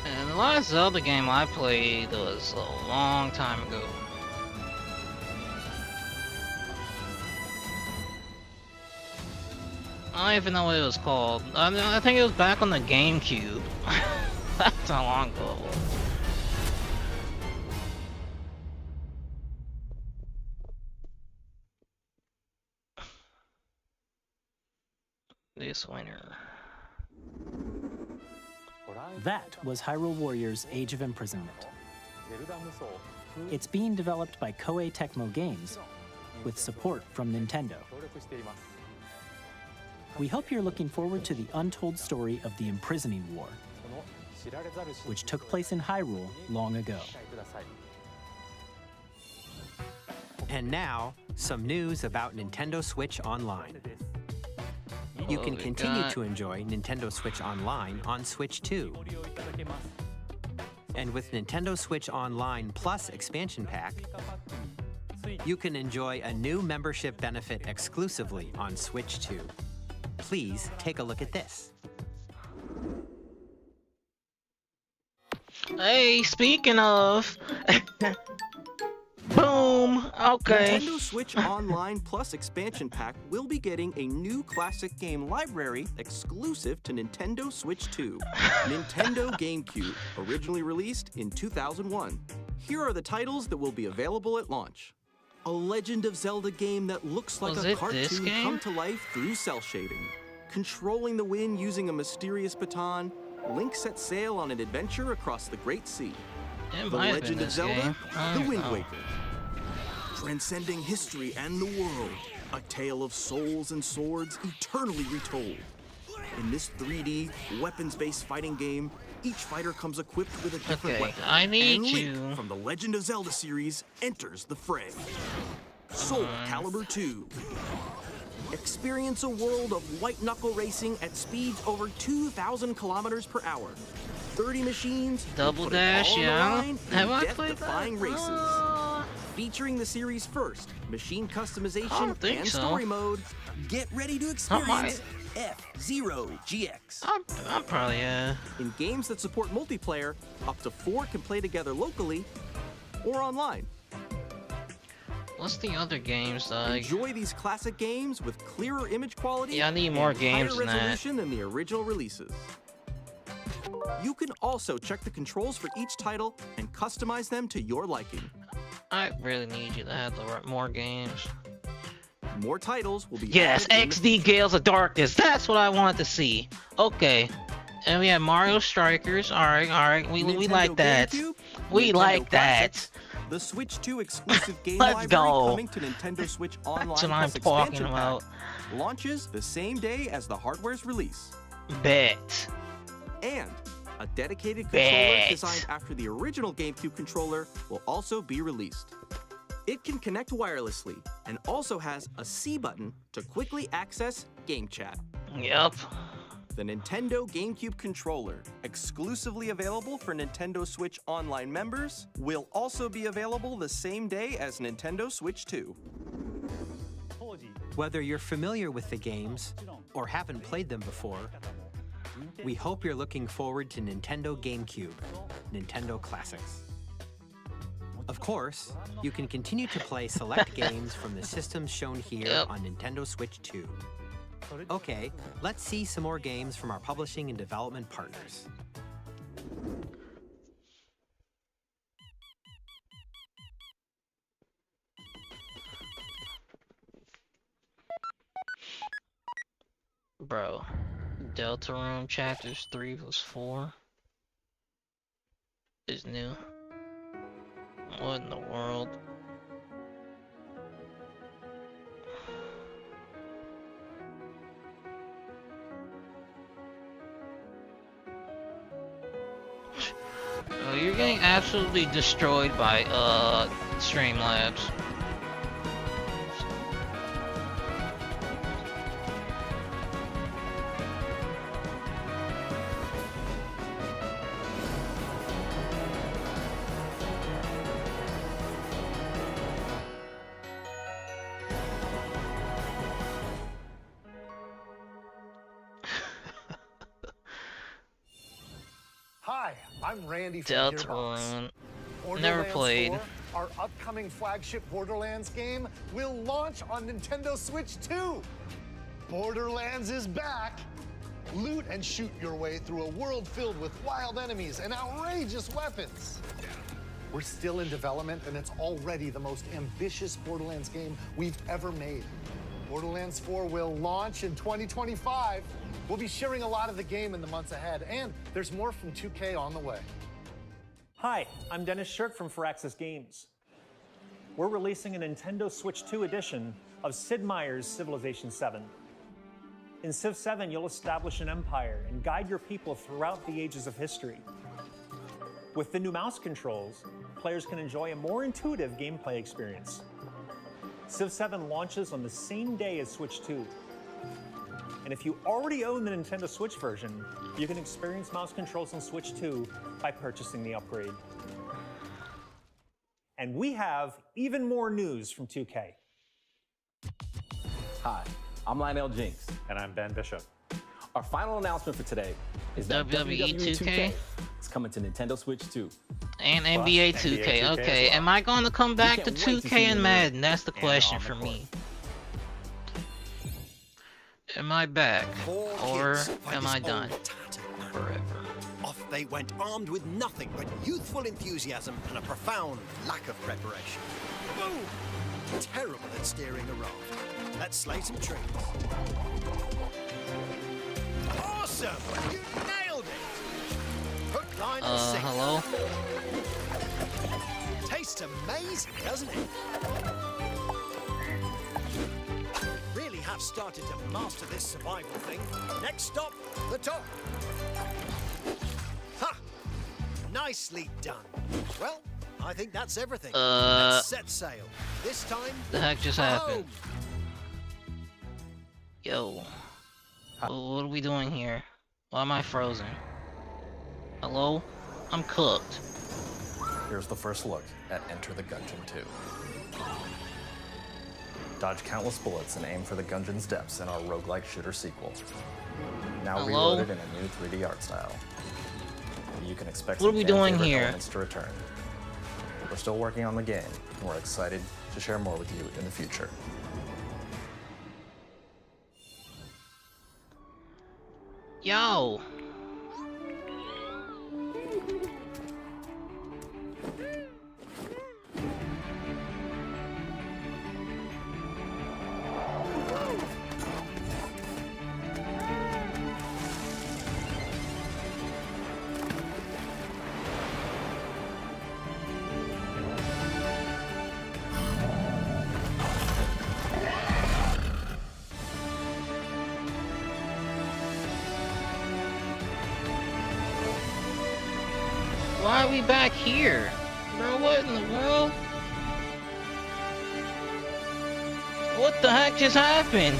And the last Zelda game I played was a long time ago. I don't even know what it was called. I think it was back on the GameCube. That's how long ago it was. This winter. That was Hyrule Warriors Age of Imprisonment. It's being developed by Koei Tecmo Games with support from Nintendo. We hope you're looking forward to the untold story of the Imprisoning War, which took place in Hyrule long ago. And now, some news about Nintendo Switch Online. You can continue to enjoy Nintendo Switch Online on Switch 2. And with Nintendo Switch Online Plus Expansion Pack, you can enjoy a new membership benefit exclusively on Switch 2. Please take a look at this. Hey, speaking of... Boom! Okay. Nintendo Switch Online Plus Expansion Pack will be getting a new classic game library exclusive to Nintendo Switch 2. Nintendo GameCube, originally released in 2001. Here are the titles that will be available at launch. A Legend of Zelda game that looks like a cartoon come to life through cell shading. Controlling the wind using a mysterious baton, Link sets sail on an adventure across the Great Sea. The Legend of Zelda, The Wind Waker. Transcending history and the world, a tale of souls and swords eternally retold. In this 3D, weapons-based fighting game, each fighter comes equipped with a different weapon. I need and Link, you. from the Legend of Zelda series, enters the fray. Soul Calibur 2. Experience a world of white-knuckle racing at speeds over 2,000 kilometers per hour. 30 machines, Double Dash, yeah. Have I played that? Races. Featuring the series' first machine customization and story mode, get ready to experience F-Zero GX. I'm probably, In games that support multiplayer, up to 4 can play together locally or online. What's the other games like? Enjoy these classic games with clearer image quality. Yeah, I need more games higher than that. resolution than the original releases. You can also check the controls for each title and customize them to your liking. I really need you to have more games. More titles will be Yes, XD Gales of Darkness. That's what I wanted to see. Okay. And we have Mario Strikers. Alright. We like that. We like that. The Switch 2 exclusive game Let's library go. coming to Nintendo Switch Online That's what I'm Plus talking Expansion about. Pack launches the same day as the hardware's release. Bet. And a dedicated controller designed after the original GameCube controller will also be released. It can connect wirelessly and also has a C button to quickly access Game Chat. Yep. The Nintendo GameCube controller, exclusively available for Nintendo Switch Online members, will also be available the same day as Nintendo Switch 2. Whether you're familiar with the games or haven't played them before, we hope you're looking forward to Nintendo GameCube, Nintendo Classics. Of course, you can continue to play select games from the systems shown here on Nintendo Switch 2. Okay, let's see some more games from our publishing and development partners. Bro, Deltarune Chapters 3+4 is new. What in the world? Oh, you're getting absolutely destroyed by Streamlabs. Hi, I'm Randy from Gearbox. Never played. 4, our upcoming flagship Borderlands game, will launch on Nintendo Switch 2. Borderlands is back. Loot and shoot your way through a world filled with wild enemies and outrageous weapons. We're still in development, and it's already the most ambitious Borderlands game we've ever made. Borderlands 4 will launch in 2025. We'll be sharing a lot of the game in the months ahead, and there's more from 2K on the way. Hi, I'm Dennis Shirk from Firaxis Games. We're releasing a Nintendo Switch 2 edition of Sid Meier's Civilization 7. In Civ 7, you'll establish an empire and guide your people throughout the ages of history. With the new mouse controls, players can enjoy a more intuitive gameplay experience. Civ 7 launches on the same day as Switch 2. And if you already own the Nintendo Switch version, you can experience mouse controls on Switch 2 by purchasing the upgrade. And we have even more news from 2K. Hi, I'm Lionel Jinks. And I'm Ben Bishop. Our final announcement for today is that WWE 2K is coming to Nintendo Switch 2. And NBA 2K. Okay, am I going to come back to 2K and Madden? That's the question for me. Am I back, or am I done forever? Off they went, armed with nothing but youthful enthusiasm and a profound lack of preparation. Boom! Terrible at steering a raft. Let's slay some trees. Awesome! You nailed it! Hook, line, and sinker. Hello? Tastes amazing, doesn't it? Really have started to master this survival thing. Next stop, the top. Ha! Nicely done. Well, I think that's everything. Let's set sail. This time, the heck just happened? Yo. What are we doing here? Why am I frozen? Hello? I'm cooked. Here's the first look at Enter the Gungeon 2. Dodge countless bullets and aim for the Gungeon's depths in our roguelike shooter sequel. Now reloaded in a new 3D art style. You can expect some elements to return. We're still working on the game, and we're excited to share more with you in the future. Yo! Why are we back here? Bro, what in the world? What the heck just happened?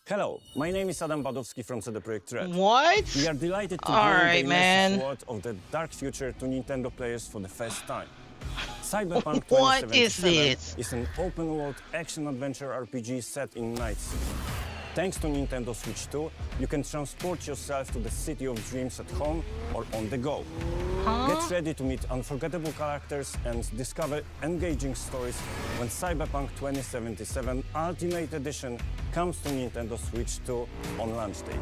Hello, my name is Adam Badowski from CD Projekt Red. What? We are delighted to bring the immersive world of the dark future to Nintendo players for the first time. Cyberpunk 2077 is an open-world action-adventure RPG set in Night City. Thanks to Nintendo Switch 2, you can transport yourself to the city of dreams at home or on the go. Get ready to meet unforgettable characters and discover engaging stories when Cyberpunk 2077 Ultimate Edition comes to Nintendo Switch 2 on launch day.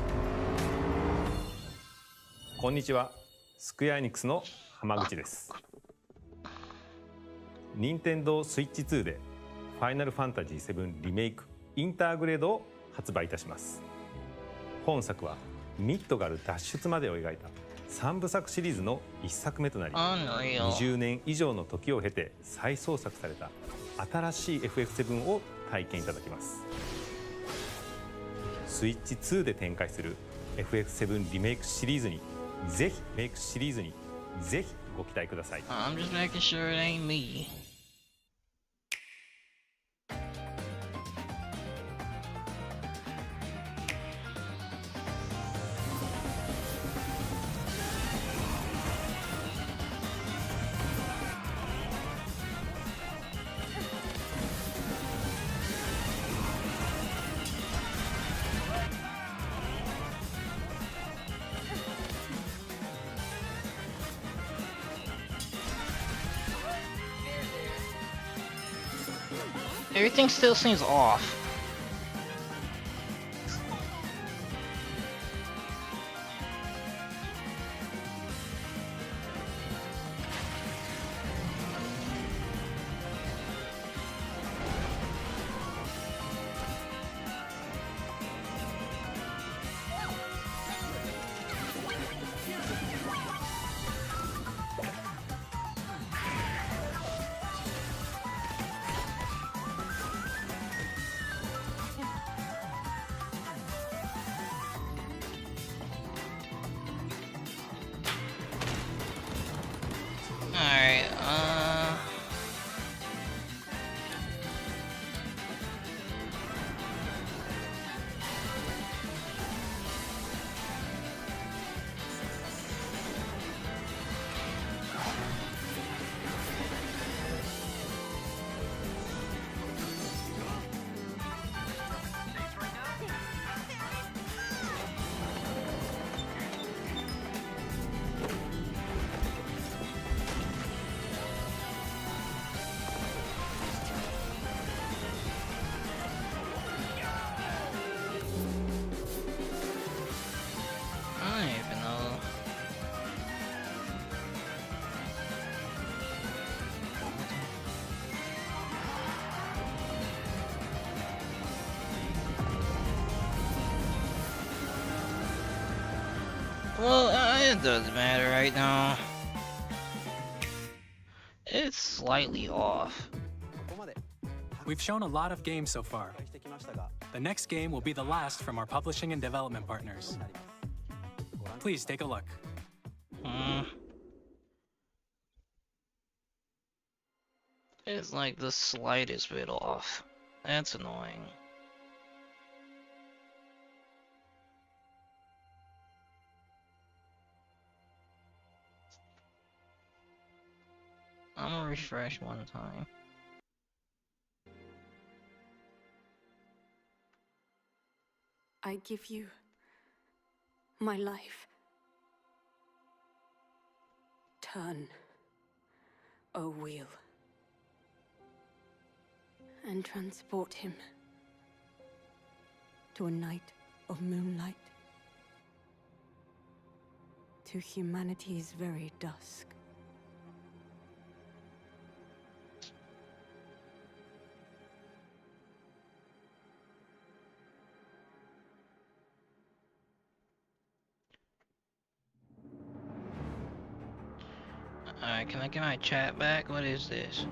こんにちは、スクエアエニックスの浜口です。任天堂スイッチ2でファイナルファンタジー7リメイクインターグレードを発売いたします。本作はミッドガル脱出までを描いた3部作シリーズの1作目となり、20年以上の時を経て再創作された新しい FF7 を体験いただきます。スイッチ2で展開する FF7 リメイクシリーズにぜひご期待ください。I'm just making sure it ain't me. Everything still seems off. Well, it doesn't matter right now. It's slightly off. We've shown a lot of games so far. The next game will be the last from our publishing and development partners. Please take a look. It's like the slightest bit off. That's annoying. I'm gonna refresh one time. I give you my life. Turn, O wheel, and transport him to a night of moonlight, to humanity's very dusk. Alright, can I get my chat back? What is this?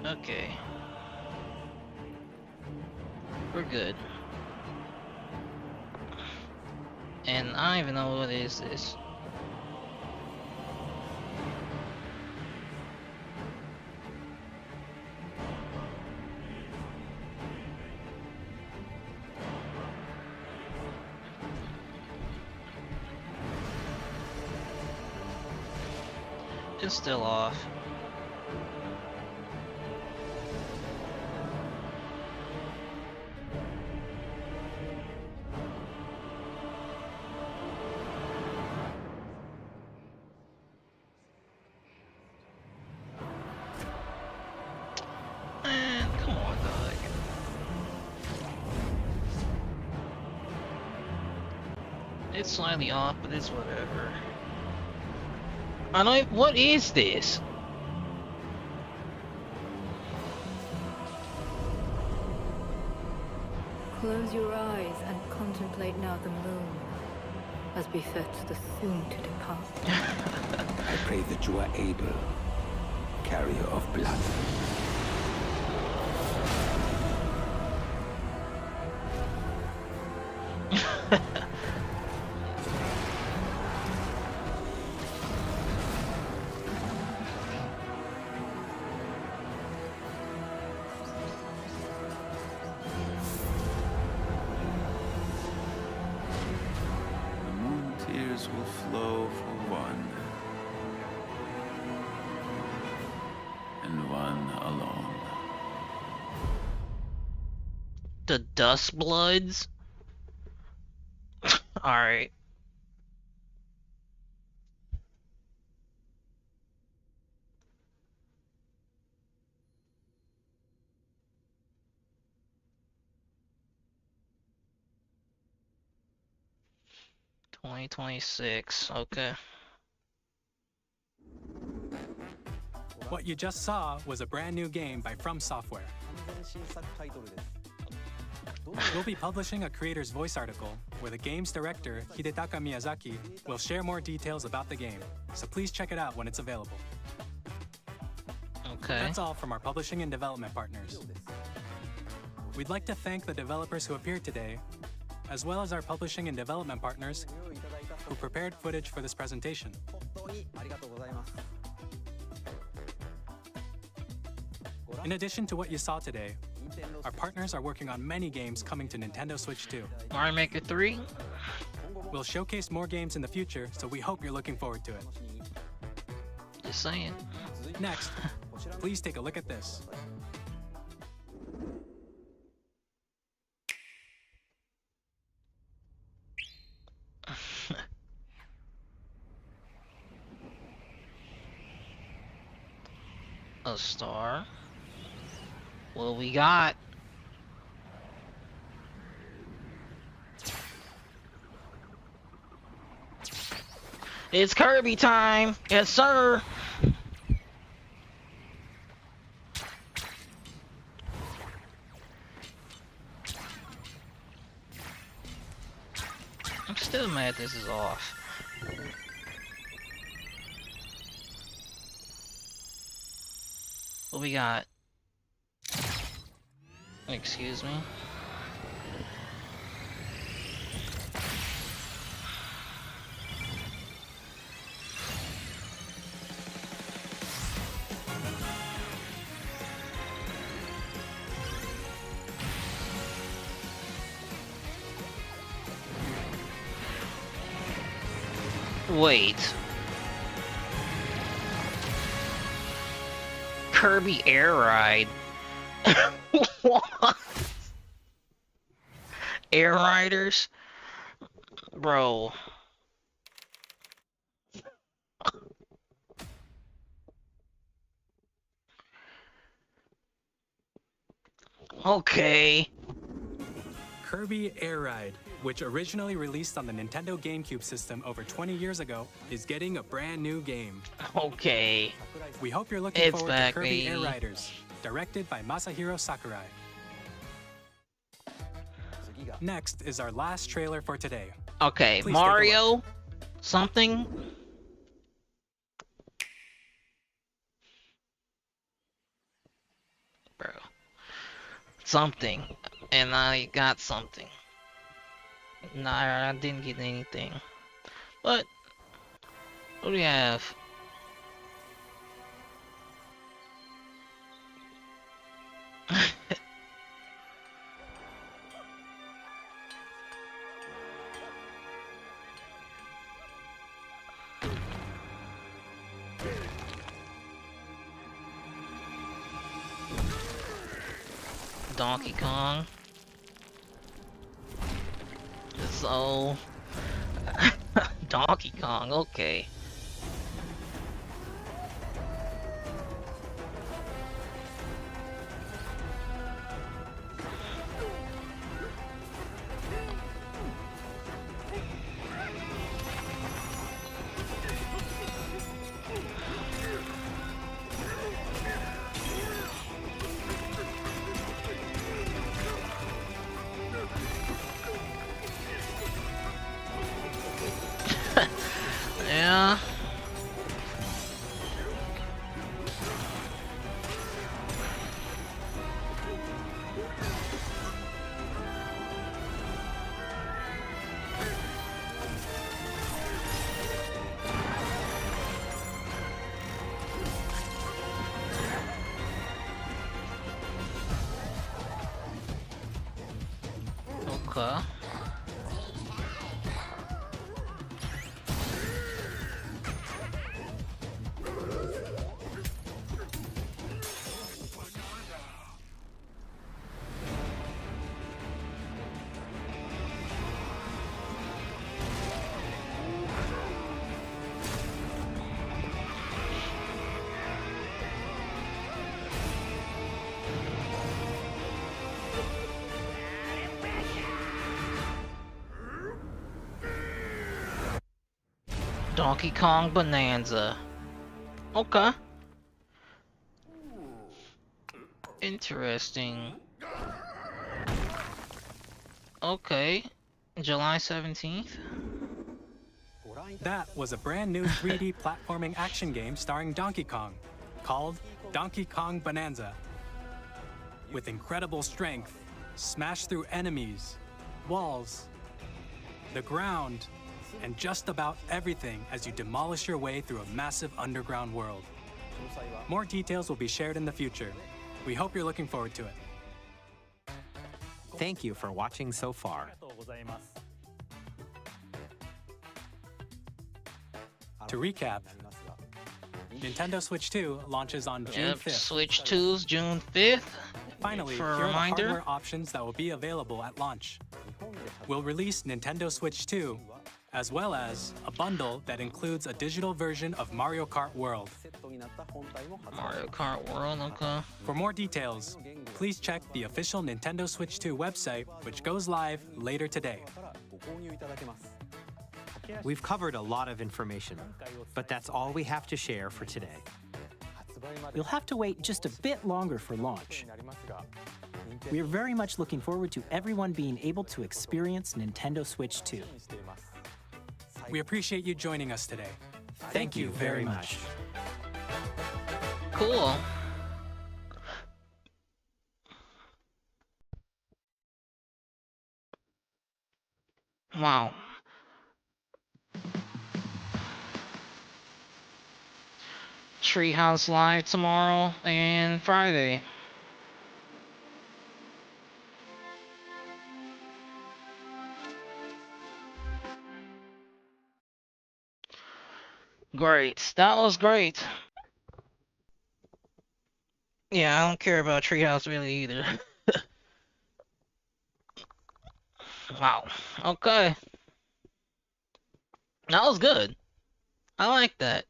Okay. We're good. I don't even know what is this. It's still off. Man, come on, dog. It's slightly off, but it's whatever. I don't. What is this? Close your eyes and contemplate now the moon, as befits the soon-to-depart. I pray that you are able, carrier of blood. Will flow for one, and one alone. The Dust Bloods? Alright. $2026, okay. What you just saw was a brand new game by From Software. We'll be publishing a creator's voice article where the game's director, Hidetaka Miyazaki, will share more details about the game, so please check it out when it's available. Okay. That's all from our publishing and development partners. We'd like to thank the developers who appeared today, as well as our publishing and development partners who prepared footage for this presentation. In addition to what you saw today, our partners are working on many games coming to Nintendo Switch 2. Mario Maker 3? We'll showcase more games in the future, so we hope you're looking forward to it. Just saying. Next, please take a look at this. A star. What we got? It's Kirby time! Yes, sir! I'm still mad this is off. What we got? Excuse me. Wait. Kirby Air Ride. What? Air Riders? Bro. Okay. Kirby Air Ride, which originally released on the Nintendo GameCube system over 20 years ago, is getting a brand new game. Okay. We hope you're looking forward back, to Kirby baby. Air Riders, directed by Masahiro Sakurai. Next is our last trailer for today. Okay, Please Mario something. Bro. Something. And I got something. Nah, I didn't get anything. What? What do we have? Donkey Kong. So Donkey Kong, okay. Yeah. Okay. Donkey Kong Bonanza. Okay. Interesting. Okay. July 17th. That was a brand new 3D platforming action game starring Donkey Kong, called Donkey Kong Bonanza. With incredible strength, smash through enemies, walls, the ground, and just about everything as you demolish your way through a massive underground world. More details will be shared in the future. We hope you're looking forward to it. Thank you for watching so far. To recap, Nintendo Switch 2 launches on June 5th. Switch 2's June 5th. Finally, for a here are the reminder, hardware options that will be available at launch. We'll release Nintendo Switch 2, as well as a bundle that includes a digital version of Mario Kart World. Mario Kart World, okay. For more details, please check the official Nintendo Switch 2 website, which goes live later today. We've covered a lot of information, but that's all we have to share for today. You'll have to wait just a bit longer for launch. We are very much looking forward to everyone being able to experience Nintendo Switch 2. We appreciate you joining us today. Thank you very much. Cool. Wow. Treehouse Live tomorrow and Friday. Great. That was great. Yeah, I don't care about Treehouse really either. Wow. Okay. That was good. I like that.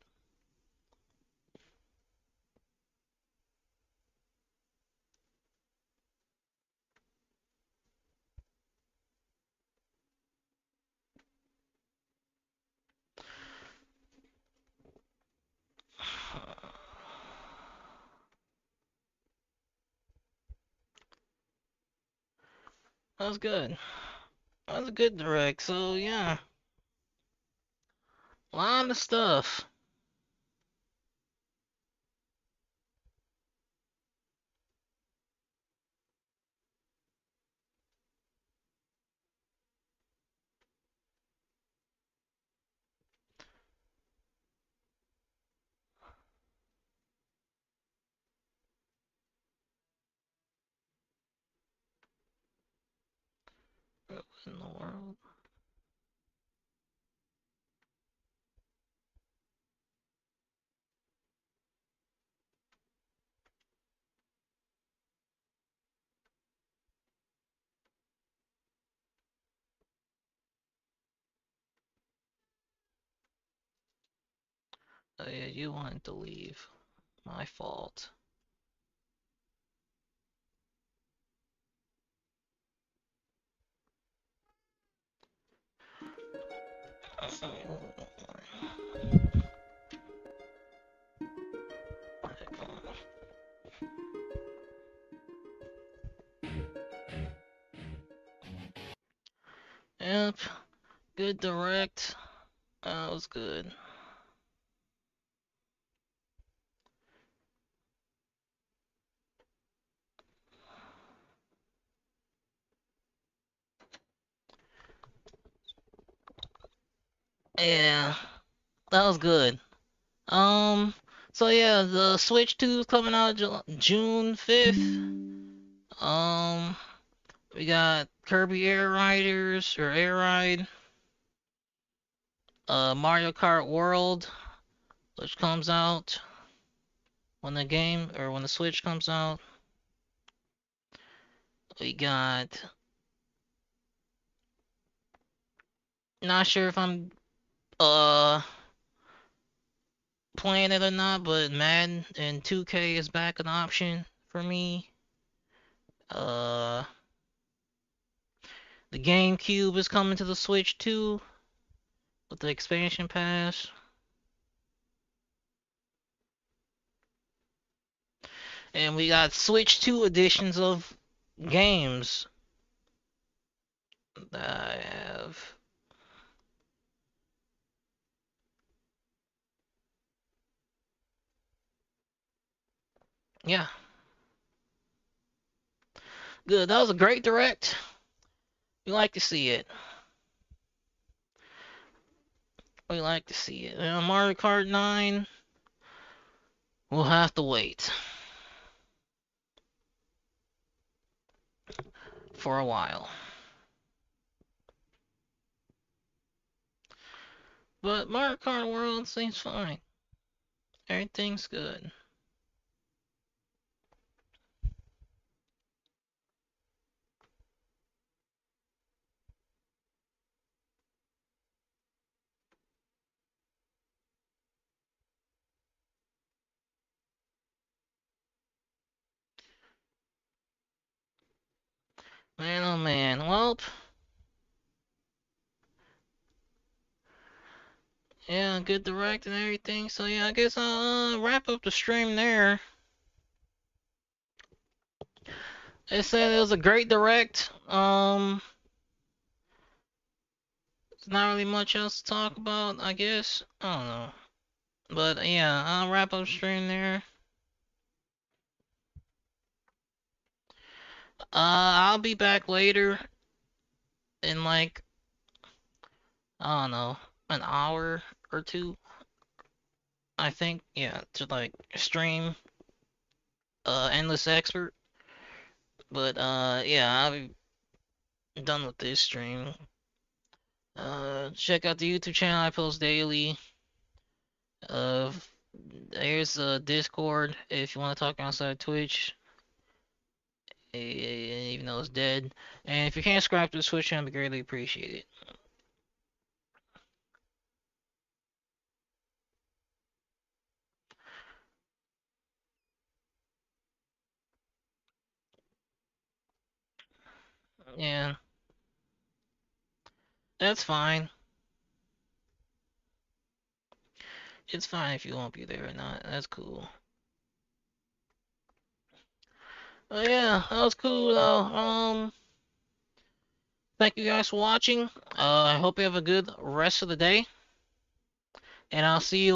That was good. That was a good direct, so yeah. A lot of stuff. in the world? Oh yeah, you wanted to leave. My fault. Yep, good direct. That was good. Yeah, that was good. So yeah, the Switch 2 is coming out June 5th. We got Kirby Air Riders or Air Ride. Mario Kart World, which comes out when the Switch comes out. We got, not sure if I'm playing it or not, but Madden and 2K is back an option for me. The GameCube is coming to the Switch too, with the expansion pass. And we got Switch 2 editions of games that I have. Yeah. Good. That was a great direct. We like to see it. We like to see it. And Mario Kart 9, we'll have to wait for a while. But Mario Kart World seems fine. Everything's good. Man, oh man. Well, yeah, good direct and everything. So yeah, I guess I'll wrap up the stream there. They said it was a great direct. There's not really much else to talk about, I guess. I don't know. But yeah, I'll wrap up the stream there. I'll be back later in like, I don't know, an hour or two. I think, yeah, to like stream Endless Expert. But yeah, I'll be done with this stream. Check out the YouTube channel, I post daily. There's Discord if you want to talk outside Twitch. Even though it's dead. And if you can't subscribe to the Twitch channel, I'd be greatly appreciated. Yeah. That's fine. It's fine if you won't be there or not. That's cool. Oh yeah, that was cool though. Thank you guys for watching. I hope you have a good rest of the day. And I'll see you